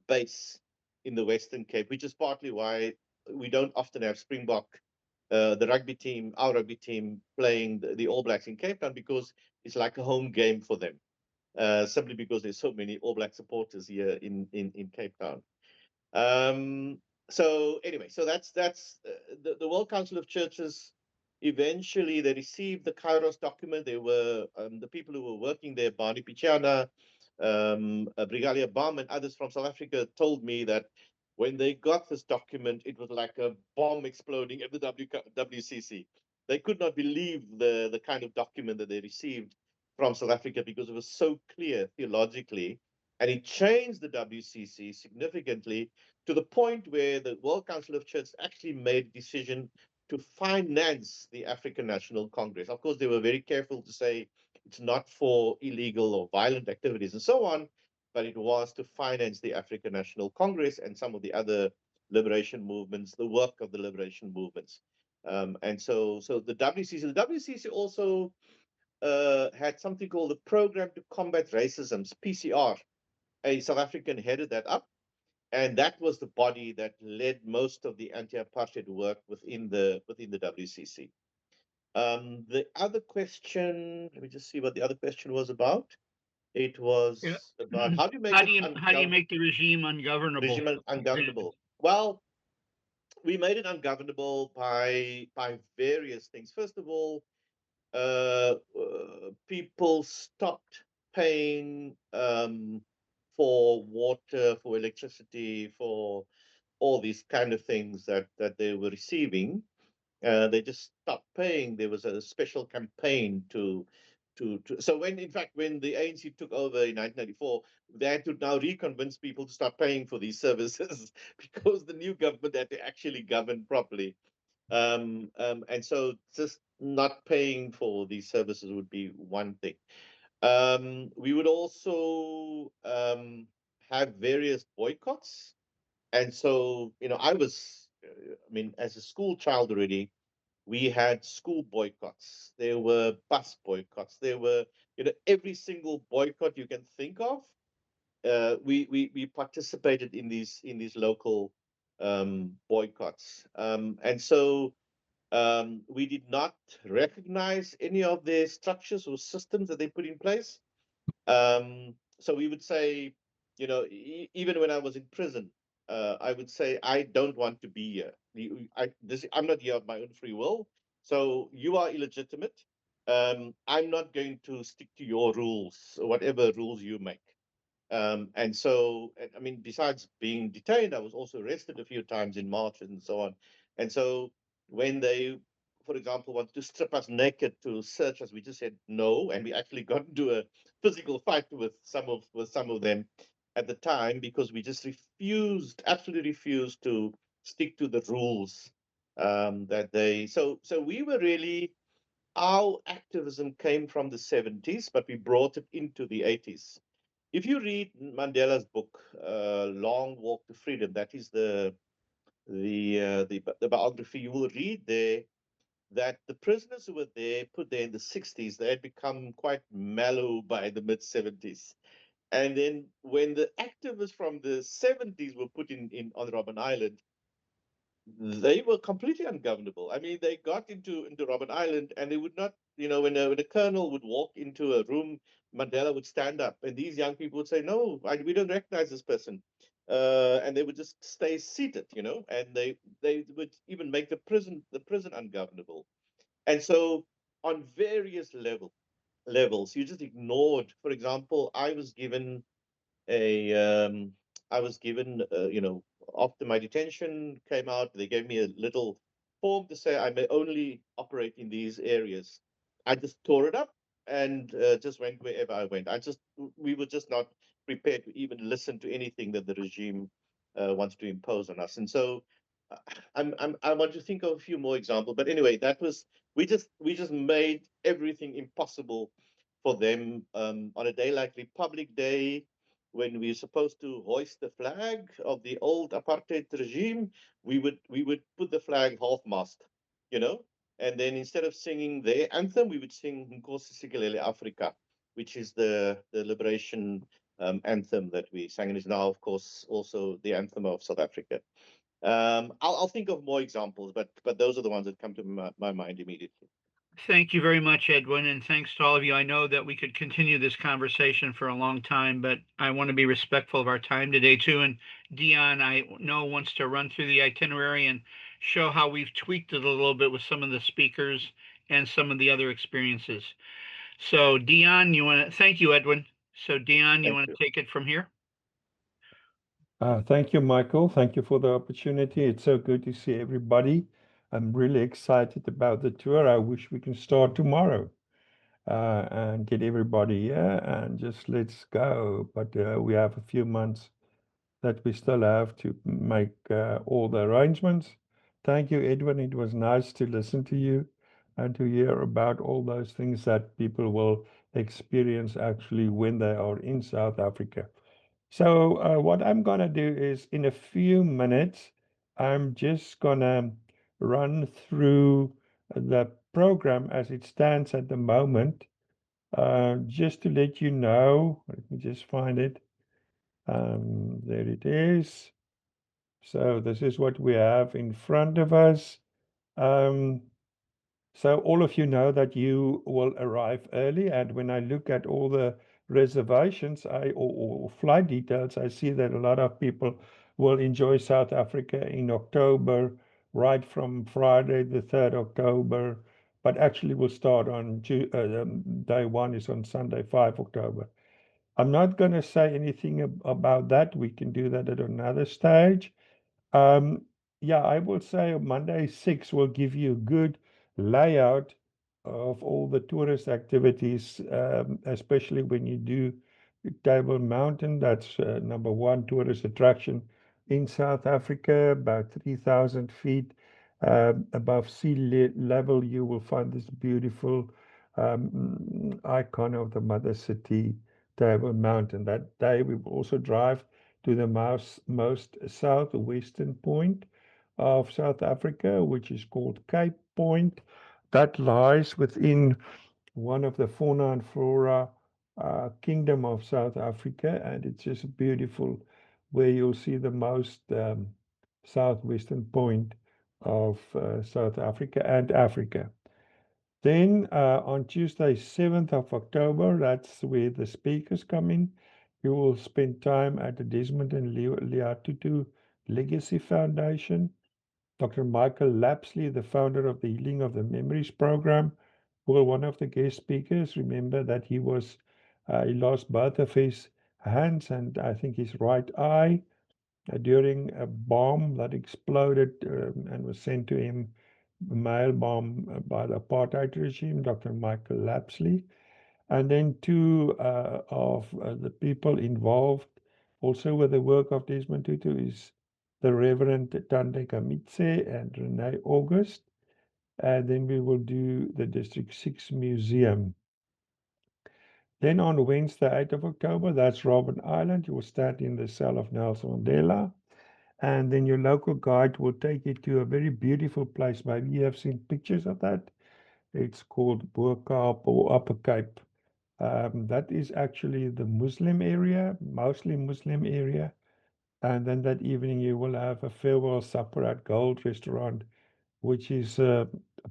base in the Western Cape, which is partly why we don't often have Springbok, the rugby team, our rugby team, playing the All Blacks in Cape Town, because it's like a home game for them, simply because there's so many All Black supporters here in Cape Town. So anyway, so that's the World Council of Churches. Eventually, they received the Kairos document. They were the people who were working there, Barney Pichana, Brigadier Bam, and others from South Africa told me that when they got this document, it was like a bomb exploding at the WCC. They could not believe the kind of document that they received from South Africa, because it was so clear theologically, and it changed the WCC significantly, to the point where the World Council of Churches actually made a decision to finance the African National Congress. Of course, they were very careful to say it's not for illegal or violent activities and so on, but it was to finance the African National Congress and some of the other liberation movements, the work of the liberation movements. And so the WCC also had something called the Program to Combat Racism, PCR. A South African headed that up, and that was the body that led most of the anti-apartheid work within the WCC. The other question, let me just see what the other question was about. It was about how do you make how do you make the regime ungovernable? ungovernable? Well, we made it ungovernable by various things. First of all, people stopped paying for water, for electricity, for all these kind of things that they were receiving. They just stopped paying. There was a special campaign to so when, in fact, when the ANC took over in 1994, they had to now reconvince people to start paying for these services because the new government had to actually govern properly. And so just not paying for these services would be one thing. We would also have various boycotts. And so, I mean, as a school child already, we had school boycotts. There were bus boycotts. There were, every single boycott you can think of. We participated in these local boycotts. And so we did not recognize any of their structures or systems that they put in place. So we would say, even when I was in prison, I would say, I don't want to be here. I'm not here of my own free will. So you are illegitimate. I'm not going to stick to your rules, whatever rules you make. And so, I mean, besides being detained, I was also arrested a few times in March and so on. And so when they, for example, wanted to strip us naked to search us, we just said no. And we actually got into a physical fight with some of them at the time, because we just absolutely refused to stick to the rules that they. So we were really, our activism came from the 70s, but we brought it into the 80s. If you read Mandela's book, Long Walk to Freedom, that is the biography, you will read there that the prisoners who were there, put there in the 60s, they had become quite mellow by the mid 70s. And then when the activists from the 70s were put in on Robben Island, they were completely ungovernable. I mean, they got into Robben Island, and they would not, when a colonel would walk into a room, Mandela would stand up, and these young people would say, "No, we don't recognize this person," and they would just stay seated, and they would even make the prison ungovernable. And so, on various levels, you just ignored. For example, a I was given, after my detention came out, they gave me a little form to say I may only operate in these areas. I just tore it up and just went wherever I went. We were just not prepared to even listen to anything that the regime wants to impose on us. And so uh, I want to think of a few more examples. But anyway, we just made everything impossible for them on a day like Republic Day, when we were supposed to hoist the flag of the old apartheid regime. We would put the flag half-mast, and then instead of singing their anthem, we would sing Nkosi Sikelele Afrika, which is the liberation anthem that we sang, and is now, of course, also the anthem of South Africa. I'll think of more examples, but those are the ones that come to my mind immediately. Thank you very much, Edwin, and thanks to all of you. I know that we could continue this conversation for a long time, but I want to be respectful of our time today too. And Dion, I know, wants to run through the itinerary and show how we've tweaked it a little bit with some of the speakers and some of the other experiences. So Dion, thank you, Edwin. So Dion, you Thank want you. to take it from here? Thank you, Michael. Thank you for the opportunity. It's so good to see everybody. I'm really excited about the tour. I wish we can start tomorrow and get everybody here and just let's go. But we have a few months that we still have to make all the arrangements. Thank you, Edwin. It was nice to listen to you and to hear about all those things that people will experience actually when they are in South Africa. So what I'm going to do is in a few minutes, I'm just going to run through the program as it stands at the moment, just to let you know. Let me just find it. There it is. So this is what we have in front of us. So all of you know that you will arrive early, and when I look at all the reservations or flight details, I see that a lot of people will enjoy South Africa in October, right from Friday the 3rd October, but actually will start on day one is on Sunday, 5 October. I'm not going to say anything about that. We can do that at another stage. Um, yeah, I will say Monday 6 will give you a good layout of all the tourist activities, especially when you do Table Mountain. That's number one tourist attraction in South Africa, about 3,000 feet above sea level. You will find this beautiful icon of the mother city, Table Mountain. That day we will also drive to the most southwestern point of South Africa, which is called Cape Point. That lies within one of the fauna and flora kingdom of South Africa, and it's just beautiful where you'll see the most southwestern point of South Africa and Africa. Then on Tuesday, 7th of October, that's where the speakers come in. You will spend time at the Desmond and Leatutu Legacy Foundation. Dr. Michael Lapsley, the founder of the Healing of the Memories program, will one of the guest speakers. Remember that he lost both of his hands and I think his right eye during a bomb that exploded and was sent to him, a mail bomb by the apartheid regime, Dr. Michael Lapsley. And then two of the people involved also with the work of Desmond Tutu is the Reverend Tande Kamitse and Renee August. And then we will do the District 6 Museum. Then on Wednesday, 8th of October, that's Robben Island. You will stand in the cell of Nelson Mandela. And then your local guide will take you to a very beautiful place. Maybe you have seen pictures of that. It's called Bo-Kaap or Upper Cape. That is actually the Muslim area, mostly Muslim area. And then that evening you will have a farewell supper at Gold Restaurant, which is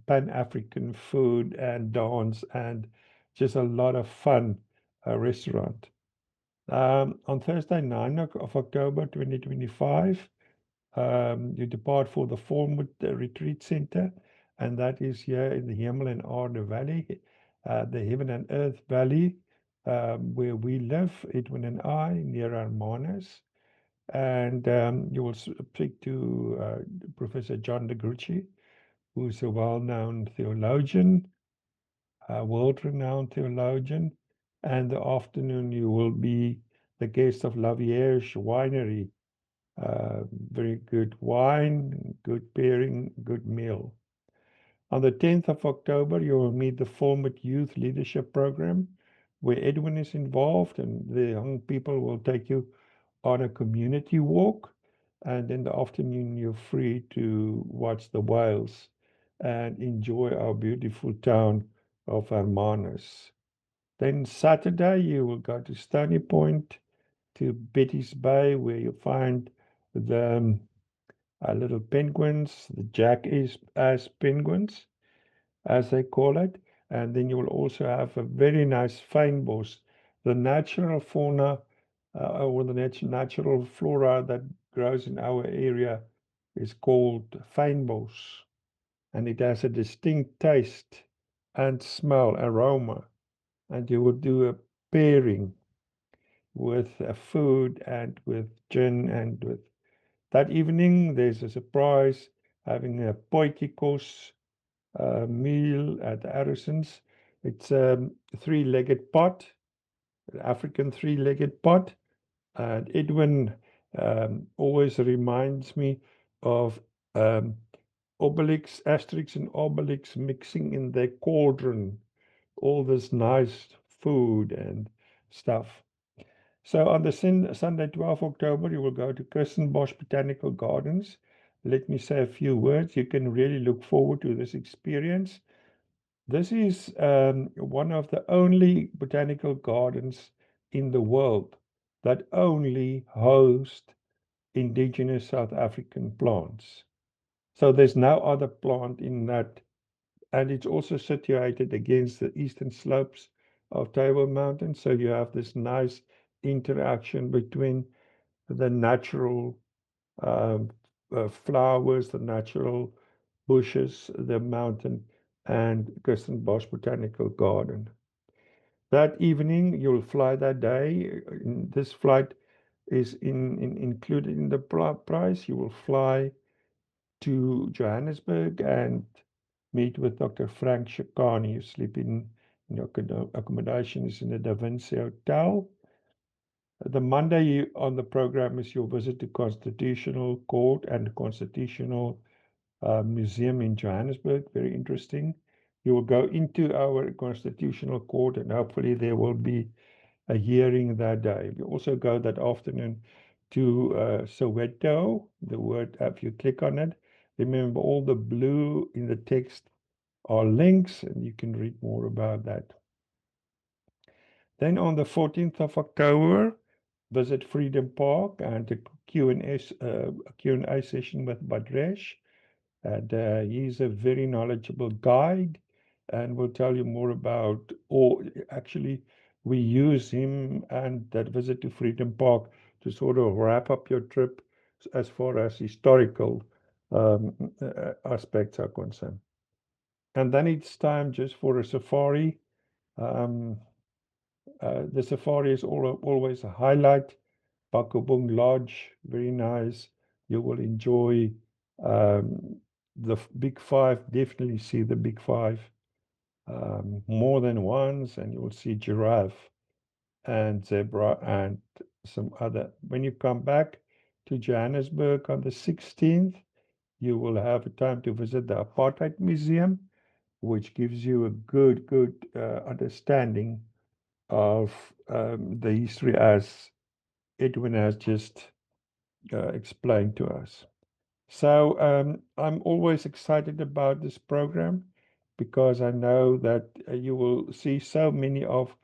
Pan-African food and dance and just a lot of fun restaurant. On Thursday, 9th of October 2025, you depart for the Fornwood Retreat Center, and that is here in the Hemel and Aarde Valley, the Heaven and Earth Valley, where we live, Edwin and I, near Hermanus. And you will speak to Professor John de Grucci, who's a well-known theologian, a world-renowned theologian. And the afternoon you will be the guest of Lavierge Winery. Very good wine, good pairing, good meal. On the 10th of October, you will meet the Format Youth Leadership Program, where Edwin is involved, and the young people will take you on a community walk. And in the afternoon, you're free to watch the whales and enjoy our beautiful town of Hermanus. Then Saturday, you will go to Stony Point, to Betty's Bay, where you find the little penguins, the jackass penguins, as they call it. And then you will also have a very nice fynbos. The natural fauna or the natural flora that grows in our area is called fynbos. And it has a distinct taste and smell, aroma. And you will do a pairing with food and with gin and with that evening there's a surprise having a potjiekos meal at Arrison's. It's a three-legged pot, an African three-legged pot, and Edwin always reminds me of Obelix, Asterix and Obelix mixing in their cauldron all this nice food and stuff. So on the Sunday, 12th October, you will go to Kirstenbosch Botanical Gardens. Let me say a few words. You can really look forward to this experience. This is one of the only botanical gardens in the world that only host indigenous South African plants. So there's no other plant in that. And it's also situated against the eastern slopes of Table Mountain. So you have this nice interaction between the natural flowers, the natural bushes, the mountain, and Kirstenbosch Botanical Garden. That evening, you'll fly that day. This flight is included in the price. You will fly to Johannesburg and meet with Dr. Frank Shakani. You sleep in your accommodation is in the Da Vinci Hotel. The Monday on the program is your visit to Constitutional Court and Constitutional Museum in Johannesburg. Very interesting. You will go into our constitutional court, and hopefully there will be a hearing that day. You also go that afternoon to Soweto. The word, if you click on it, remember all the blue in the text are links, and you can read more about that. Then on the 14th of October, visit Freedom Park and a Q&A session with Badresh. And he's a very knowledgeable guide and will tell you more about, or actually, we use him and that visit to Freedom Park to sort of wrap up your trip as far as historical aspects are concerned. And then it's time just for a safari. The safari is always a highlight. Bakobung Lodge, very nice. You will enjoy the big five. Definitely see the big five more than once, and you will see giraffe and zebra and some other. When you come back to Johannesburg on the 16th, you will have a time to visit the Apartheid Museum, which gives you a good understanding of the history as Edwin has just explained to us. So I'm always excited about this program because I know that you will see so many of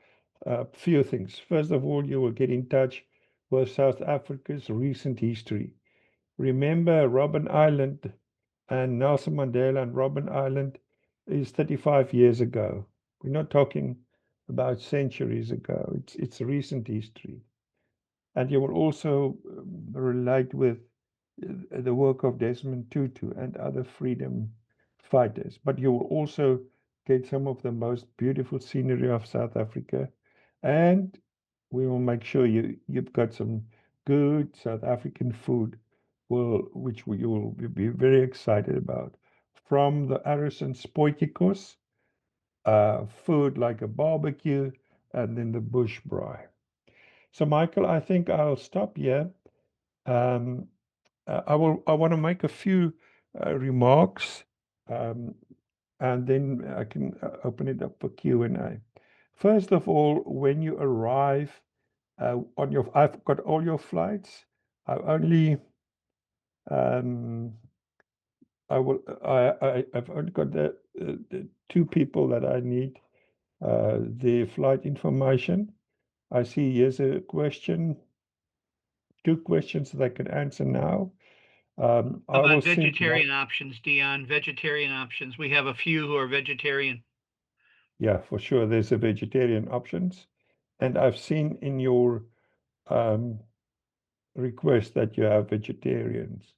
few things. First of all, you will get in touch with South Africa's recent history. Remember, Robben Island and Nelson Mandela and Robben Island is 35 years ago. We're not talking about centuries ago. It's recent history. And you will also relate with the work of Desmond Tutu and other freedom fighters. But you will also get some of the most beautiful scenery of South Africa. And we will make sure you've got some good South African food, which you will be very excited about. From the Arrison Spoitikos, food like a barbecue, and then the bush braai. So, Michael, I think I'll stop here. I want to make a few remarks, and then I can open it up for Q&A. First of all, when you arrive I've got all your flights. I've only I've only got the two people that I need their flight information. I see here's a question, two questions that I can answer now. I will About send vegetarian options, Dion, vegetarian options. We have a few who are vegetarian. Yeah, for sure. There's a vegetarian options. And I've seen in your request that you have vegetarians.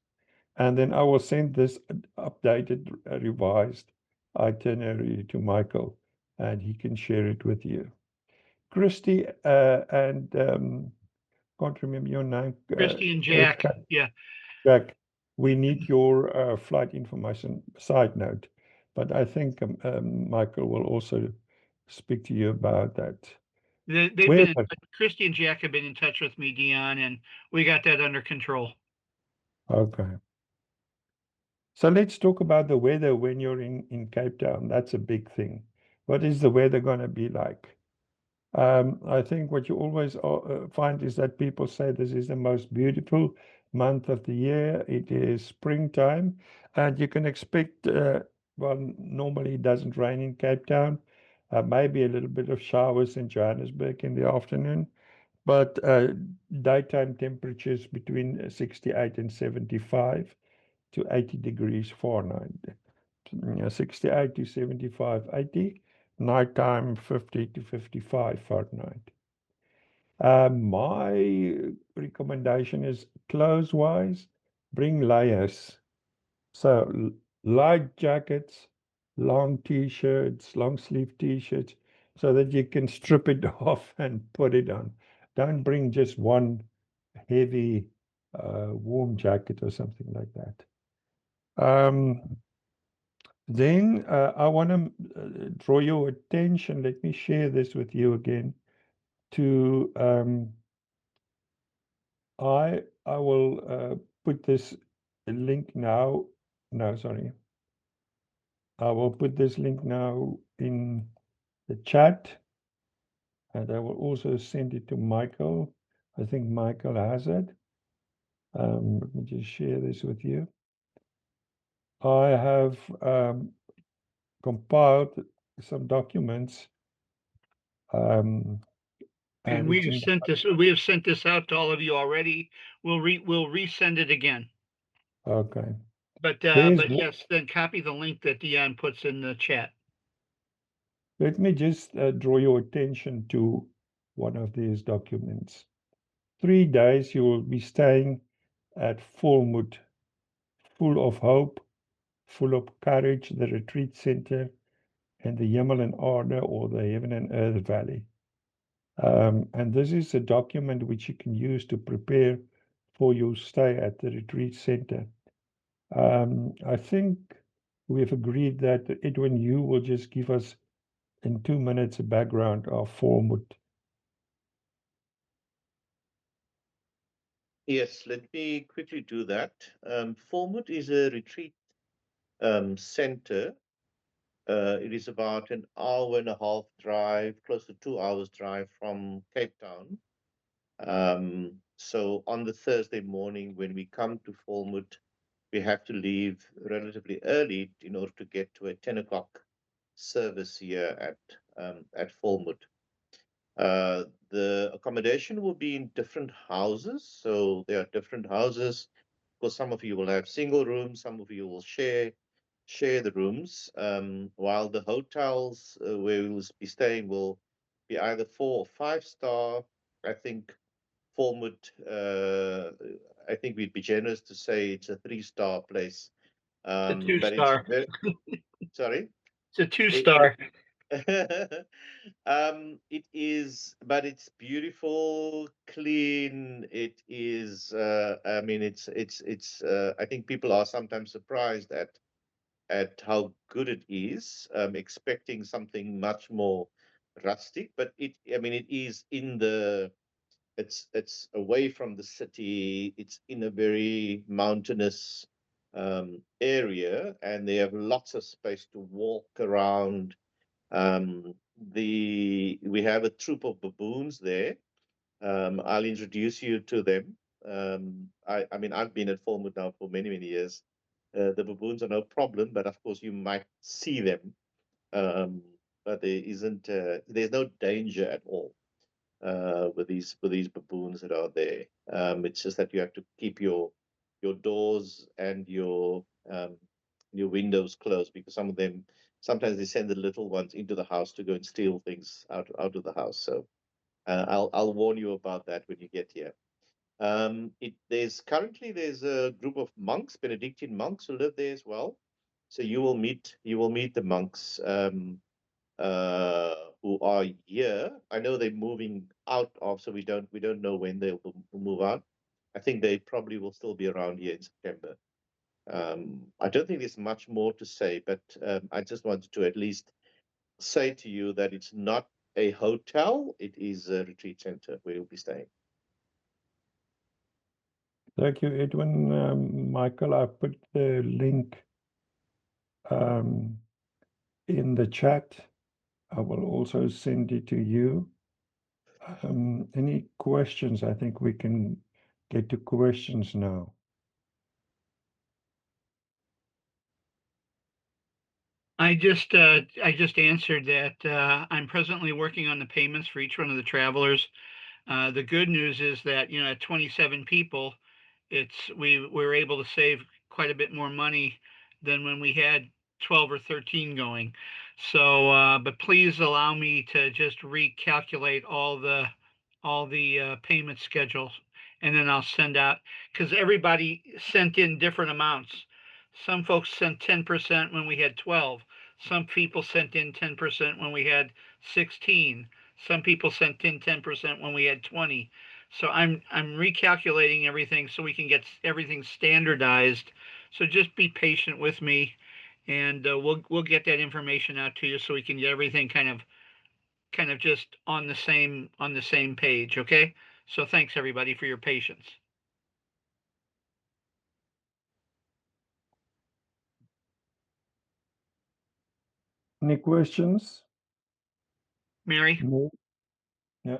And then I will send this updated, revised itinerary to Michael, and he can share it with you. Christy and can't remember your name. Christy and Jack. Yeah. Jack, we need your flight information. Side note, but I think Michael will also speak to you about that. They've been Christy and Jack have been in touch with me, Dion, and we got that under control. Okay. So let's talk about the weather when you're in Cape Town. That's a big thing. What is the weather going to be like? I think what you always find is that people say this is the most beautiful month of the year. It is springtime, and you can expect, well, normally it doesn't rain in Cape Town, maybe a little bit of showers in Johannesburg in the afternoon, but daytime temperatures between 68 and 75 to 80 degrees Fahrenheit. 68 to 75, 80. Nighttime 50 to 55 Fahrenheit. My recommendation is clothes-wise, bring layers. So light jackets, long t-shirts, long sleeve t-shirts, so that you can strip it off and put it on. Don't bring just one heavy warm jacket or something like that. Then I want to draw your attention. Let me share this with you again. To I will put this link now. No, sorry. I will put this link now in the chat, and I will also send it to Michael. I think Michael has it. Let me just share this with you. I have compiled some documents, And and we it's have in. sent this. We have sent this out to all of you already. We'll resend it again. Okay. But There's yes, then copy the link that Dion puts in the chat. Let me just draw your attention to one of these documents. 3 days you will be staying at Volmoed, full of hope, full of courage, the retreat center, and the Hemel and Aarde, or the Heaven and Earth Valley. And this is a document which you can use to prepare for your stay at the retreat center. I think we've agreed that Edwin, you will just give us in 2 minutes a background of Volmoed. Yes, let me quickly do that. Volmoed is a retreat center. It is about an hour and a half drive, close to 2 hours drive from Cape Town. So on the Thursday morning, when we come to Volmoed, we have to leave relatively early in order to get to a 10 o'clock service here at Volmoed. The accommodation will be in different houses. So there are different houses. Because some of you will have single rooms, some of you will share the rooms, while the hotels where we will be staying will be either 4 or 5 star. I think Volmoed, I think we'd be generous to say it's a 3-star place. It's a But it's 2-star. very, sorry? It's a 2-star. It is, but it's beautiful, clean. It is. I mean, it's. I think people are sometimes surprised at how good it is, expecting something much more rustic. But it. I mean, it is in the. It's away from the city. It's in a very mountainous area, and they have lots of space to walk around. We have a troop of baboons there. I'll introduce you to them. I mean, I've been at Volmoed now for many, many years. The baboons are no problem, but of course you might see them. But there's no danger at all with these baboons that are there. It's just that you have to keep your doors and your windows closed, because some of them sometimes they send the little ones into the house to go and steal things out of the house. So I'll warn you about that when you get here. There's a group of monks, Benedictine monks, who live there as well. So you will meet the monks who are here. I know they're moving out of, so we don't know when they'll move out. I think they probably will still be around here in September. I don't think there's much more to say, but I just wanted to at least say to you that it's not a hotel, it is a retreat center where you'll be staying. Thank you, Edwin. Michael, I put the link in the chat. I will also send it to you. Any questions? I think we can get to questions now. I just answered that I'm presently working on the payments for each one of the travelers. The good news is that, at 27 people, we were able to save quite a bit more money than when we had 12 or 13 going. So, but please allow me to just recalculate all the payment schedules, and then I'll send out, because everybody sent in different amounts. Some folks sent 10% when we had 12. Some people sent in 10% when we had 16. Some people sent in 10% when we had 20. So I'm recalculating everything so we can get everything standardized. So just be patient with me, and we'll get that information out to you so we can get everything kind of just on the same page. Okay. So thanks everybody for your patience. Any questions? Mary? No. Yeah.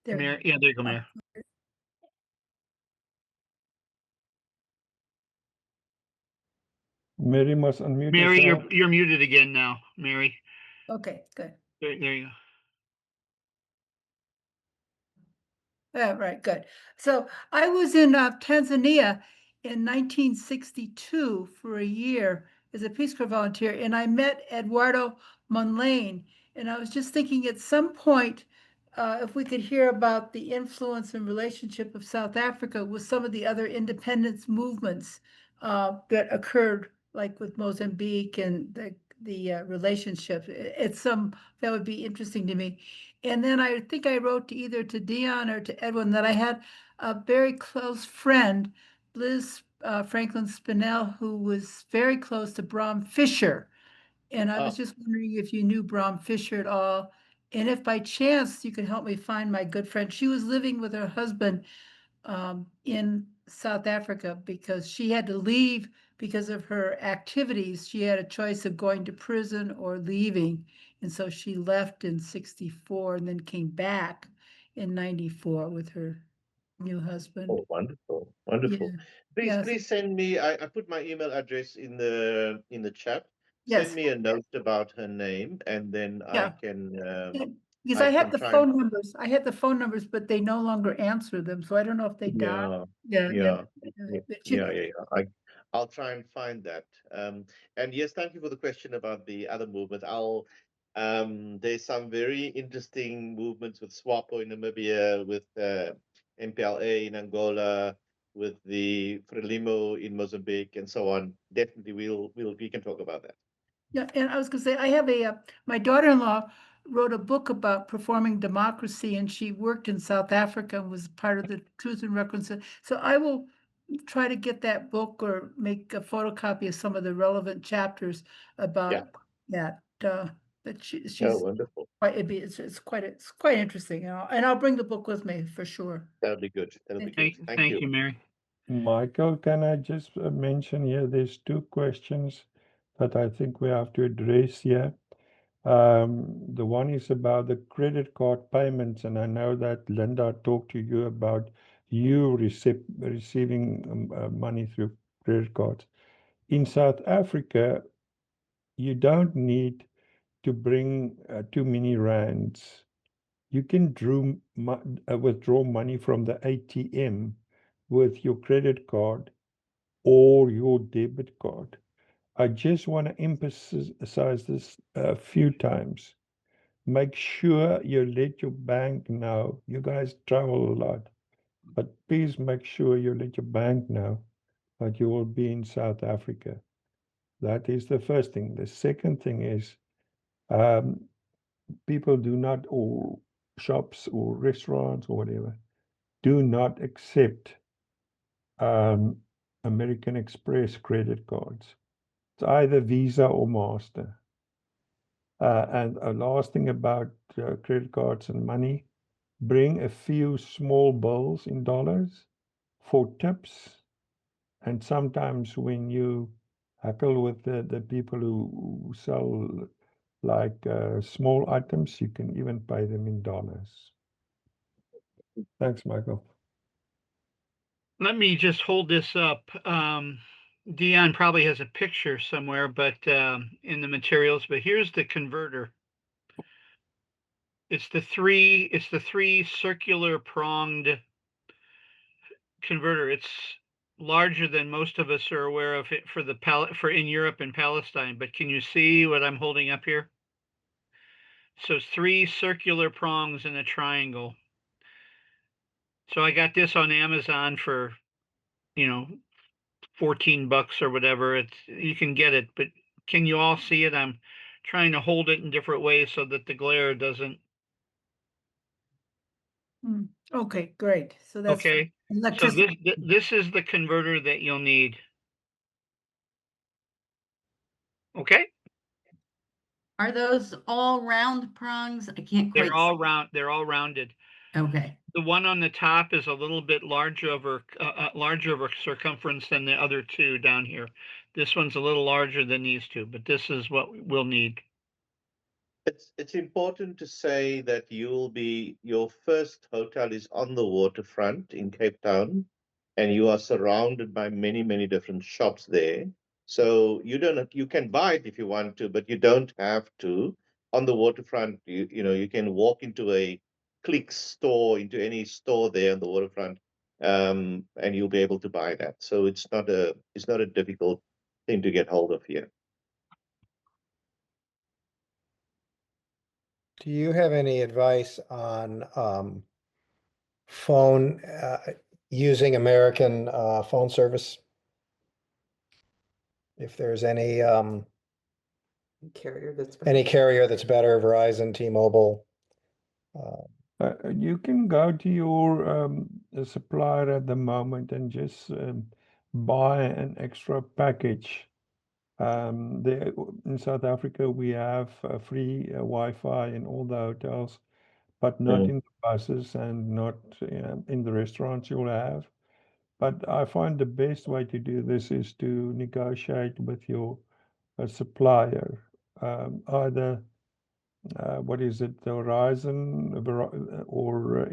There. Mary, yeah, there you go, Mary. Mary must unmute Mary, herself. you're muted again now, Mary. Okay, good. There you go. Yeah, right, good. So I was in Tanzania in 1962 for a year as a Peace Corps volunteer, and I met Eduardo Monlane. And I was just thinking at some point, if we could hear about the influence and relationship of South Africa with some of the other independence movements that occurred, like with Mozambique and the relationship. That would be interesting to me. And then I think I wrote either to Dion or to Edwin that I had a very close friend, Liz Franklin Spinell, who was very close to Bram Fischer. And I was Ah, just wondering if you knew Bram Fischer at all. And if by chance you could help me find my good friend. She was living with her husband in South Africa because she had to leave because of her activities. She had a choice of going to prison or leaving. And so she left in 64 and then came back in 94 with her new husband. oh, wonderful, wonderful. Please, Yes. please send me. I put my email address in the chat. Yes. Send me a note about her name, and then Yeah. I can Because I I had can the try phone numbers. I had the phone numbers, but they no longer answer them. So I don't know if they died. Yeah, Yeah. yeah. I'll try and find that. And yes, thank you for the question about the other movement. There's some very interesting movements with SWAPO in Namibia, with MPLA in Angola, with the Frelimo in Mozambique, and so on. Definitely, we can talk about that. Yeah, and I was gonna say, I have my daughter-in-law wrote a book about performing democracy, and she worked in South Africa and was part of the Truth and Reconciliation. So I will try to get that book or make a photocopy of some of the relevant chapters about that. But she's Wonderful. it's quite interesting, and I'll bring the book with me for sure. That'll be good. That'll be good. Thank Thank you. you, Mary. Michael, can I just mention here, there's two questions that I think we have to address here. The one is about the credit card payments, and I know that Linda talked to you about you receiving money through credit cards. In South Africa, you don't need to bring too many rands. You can withdraw money from the ATM with your credit card or your debit card. I just want to emphasize this a few times. Make sure you let your bank know. You guys travel a lot, but please make sure you let your bank know that you will be in South Africa. That is the first thing. The second thing is people do not, or shops or restaurants or whatever, do not accept American Express credit cards. It's either Visa or Master. And a last thing about credit cards and money, bring a few small bills in dollars for tips. And sometimes when you hackle with the people who sell like small items, you can even pay them in dollars. Thanks, Michael. Let me just hold this up. Dion probably has a picture somewhere, but in the materials. But here's the converter. It's the three circular pronged converter. It's larger than most of us are aware of it for in Europe and Palestine. But can you see what I'm holding up here? So it's three circular prongs in a triangle. So I got this on Amazon for, 14 bucks or whatever. You can get it, but can you all see it? I'm trying to hold it in different ways so that the glare doesn't. Okay, great. So that's Okay. So electricity. this is the converter that you'll need. Okay. Are those all round prongs? I can't quite. They're all rounded. Okay. the one on the top is a little bit larger over circumference than the other two down here. This one's a little larger than these two, but this is what we'll need. It's important to say that your first hotel is on the waterfront in Cape Town, and you are surrounded by many different shops there. So you can buy it if you want to, but you don't have to. On the waterfront, you can walk into a Click store, into any store there on the waterfront, and you'll be able to buy that. So it's not a difficult thing to get hold of here. Do you have any advice on phone using American phone service? If there's any Carrier that's any carrier that's better, Verizon, T-Mobile. You can go to your supplier at the moment and just buy an extra package. There in South Africa, we have free Wi-Fi in all the hotels, but not in the buses and not in the restaurants you'll have. But I find the best way to do this is to negotiate with your supplier, either what is it, the Horizon, or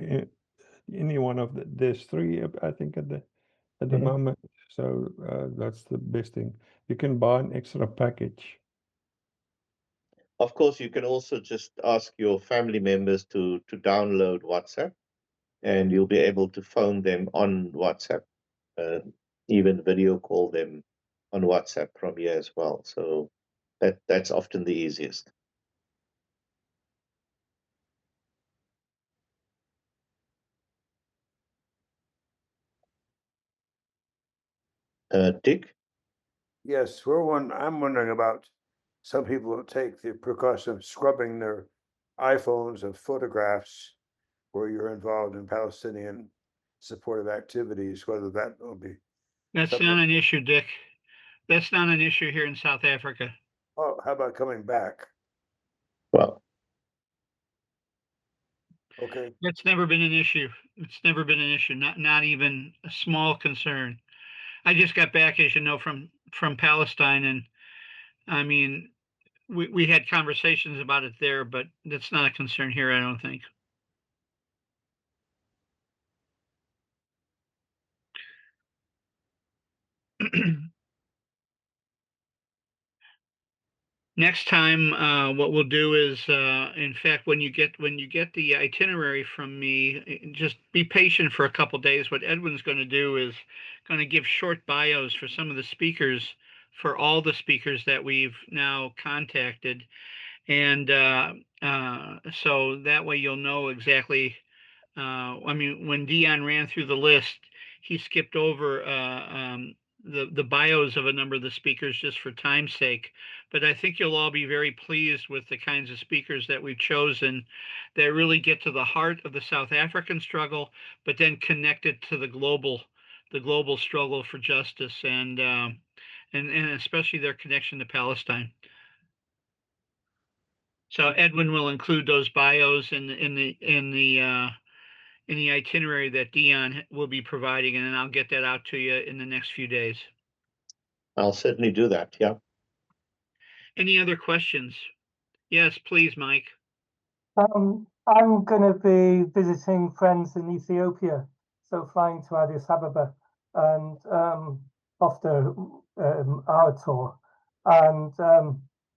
any one of there's three, I think, at the moment. So that's the best thing. You can buy an extra package. Of course, you can also just ask your family members to download WhatsApp, and you'll be able to phone them on WhatsApp, even video call them on WhatsApp from here as well. So that's often the easiest. Dick? Yes, I'm wondering about some people who take the precaution of scrubbing their iPhones of photographs where you're involved in Palestinian supportive activities, whether that will be. That's something- not an issue, Dick. That's not an issue here in South Africa. Oh, how about coming back? Well, Okay, That's never been an issue. It's never been an issue, not even a small concern. I just got back, as you know, from Palestine, and I mean, we had conversations about it there, but that's not a concern here, I don't think. Next time, what we'll do is, in fact, when you get the itinerary from me, just be patient for a couple days. What Edwin's going to do is going to give short bios for some of the speakers, for all the speakers that we've now contacted, and so that way you'll know exactly. I mean, when Dion ran through the list, he skipped over the bios of a number of the speakers just for time's sake. But I think you'll all be very pleased with the kinds of speakers that we've chosen that really get to the heart of the South African struggle, but then connect it to the global struggle for justice, and especially their connection to Palestine. So Edwin will include those bios in the itinerary that Dion will be providing, and then I'll get that out to you in the next few days. I'll certainly do that. Yeah. Any other questions? Yes, please, Mike. I'm going to be visiting friends in Ethiopia, so flying to Addis Ababa and after our tour, and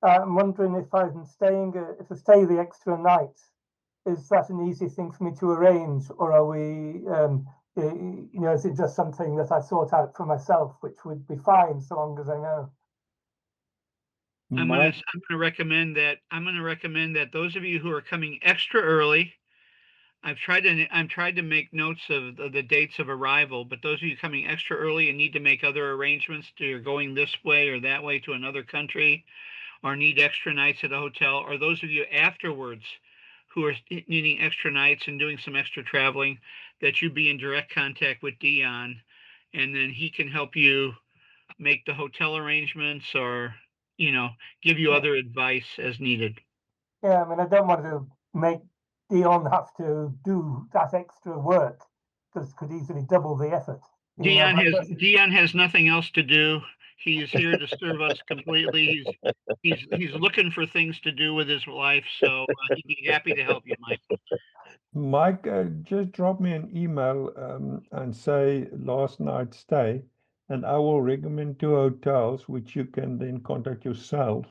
I'm wondering if I stay the extra night, is that an easy thing for me to arrange, or are we, is it just something that I sort out for myself, which would be fine so long as I know? I'm going to recommend that those of you who are coming extra early, I've tried to make notes of the dates of arrival, but those of you coming extra early and need to make other arrangements, you're going this way or that way to another country, or need extra nights at a hotel, or those of you afterwards who are needing extra nights and doing some extra traveling, that you be in direct contact with Dion, and then he can help you make the hotel arrangements, or give you other advice as needed. Yeah, I mean, I don't want to make Dion have to do that extra work? Because could easily double the effort. You know, Dion has nothing else to do. He's here to serve us completely. He's looking for things to do with his life, so he'd be happy to help you, Mike. Mike, just drop me an email and say last night's stay, and I will recommend 2 hotels which you can then contact yourself,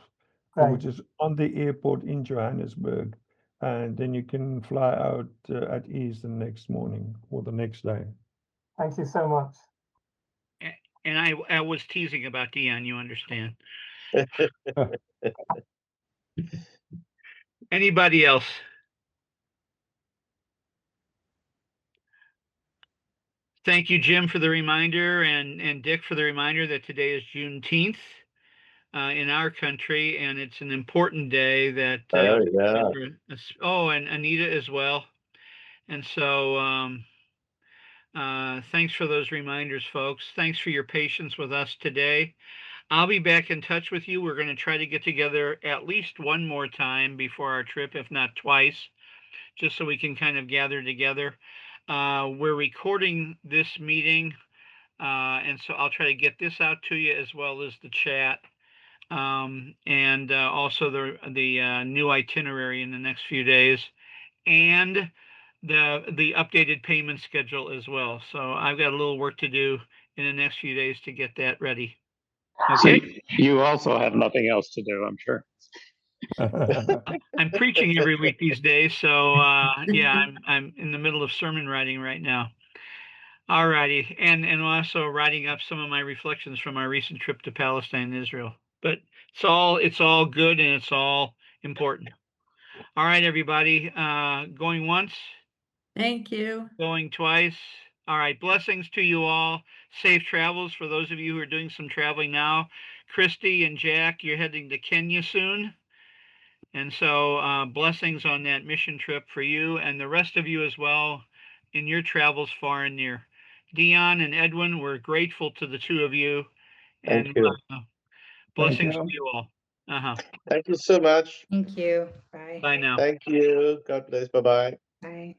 Right. which is on the airport in Johannesburg, and then you can fly out at ease the next morning or the next day. Thank you so much. And I was teasing about Dion, you understand. Anybody else? Thank you, Jim, for the reminder, and Dick for the reminder that today is Juneteenth in our country, and it's an important day that. Oh, yeah. Oh, and Anita as well. And so thanks for those reminders, folks. Thanks for your patience with us today. I'll be back in touch with you. We're going to try to get together at least one more time before our trip, if not twice, just so we can kind of gather together. We're recording this meeting, and so I'll try to get this out to you as well as the chat, and also the new itinerary in the next few days, and the updated payment schedule as well. So I've got a little work to do in the next few days to get that ready. Okay. See, you also have nothing else to do, I'm sure. I'm preaching every week these days, so yeah, I'm in the middle of sermon writing right now. All righty, and also writing up some of my reflections from our recent trip to Palestine and Israel. But it's all good and it's all important. All right, everybody, going once, Thank you. going twice. All right, blessings to you all. Safe travels for those of you who are doing some traveling now. Christy and Jack, you're heading to Kenya soon. And so blessings on that mission trip for you and the rest of you as well in your travels far and near. Dion and Edwin, we're grateful to the two of you. Thank And you. blessings you. to you all. Thank you so much. Thank you. Bye. Bye now. Thank you. God bless. Bye-bye. Bye.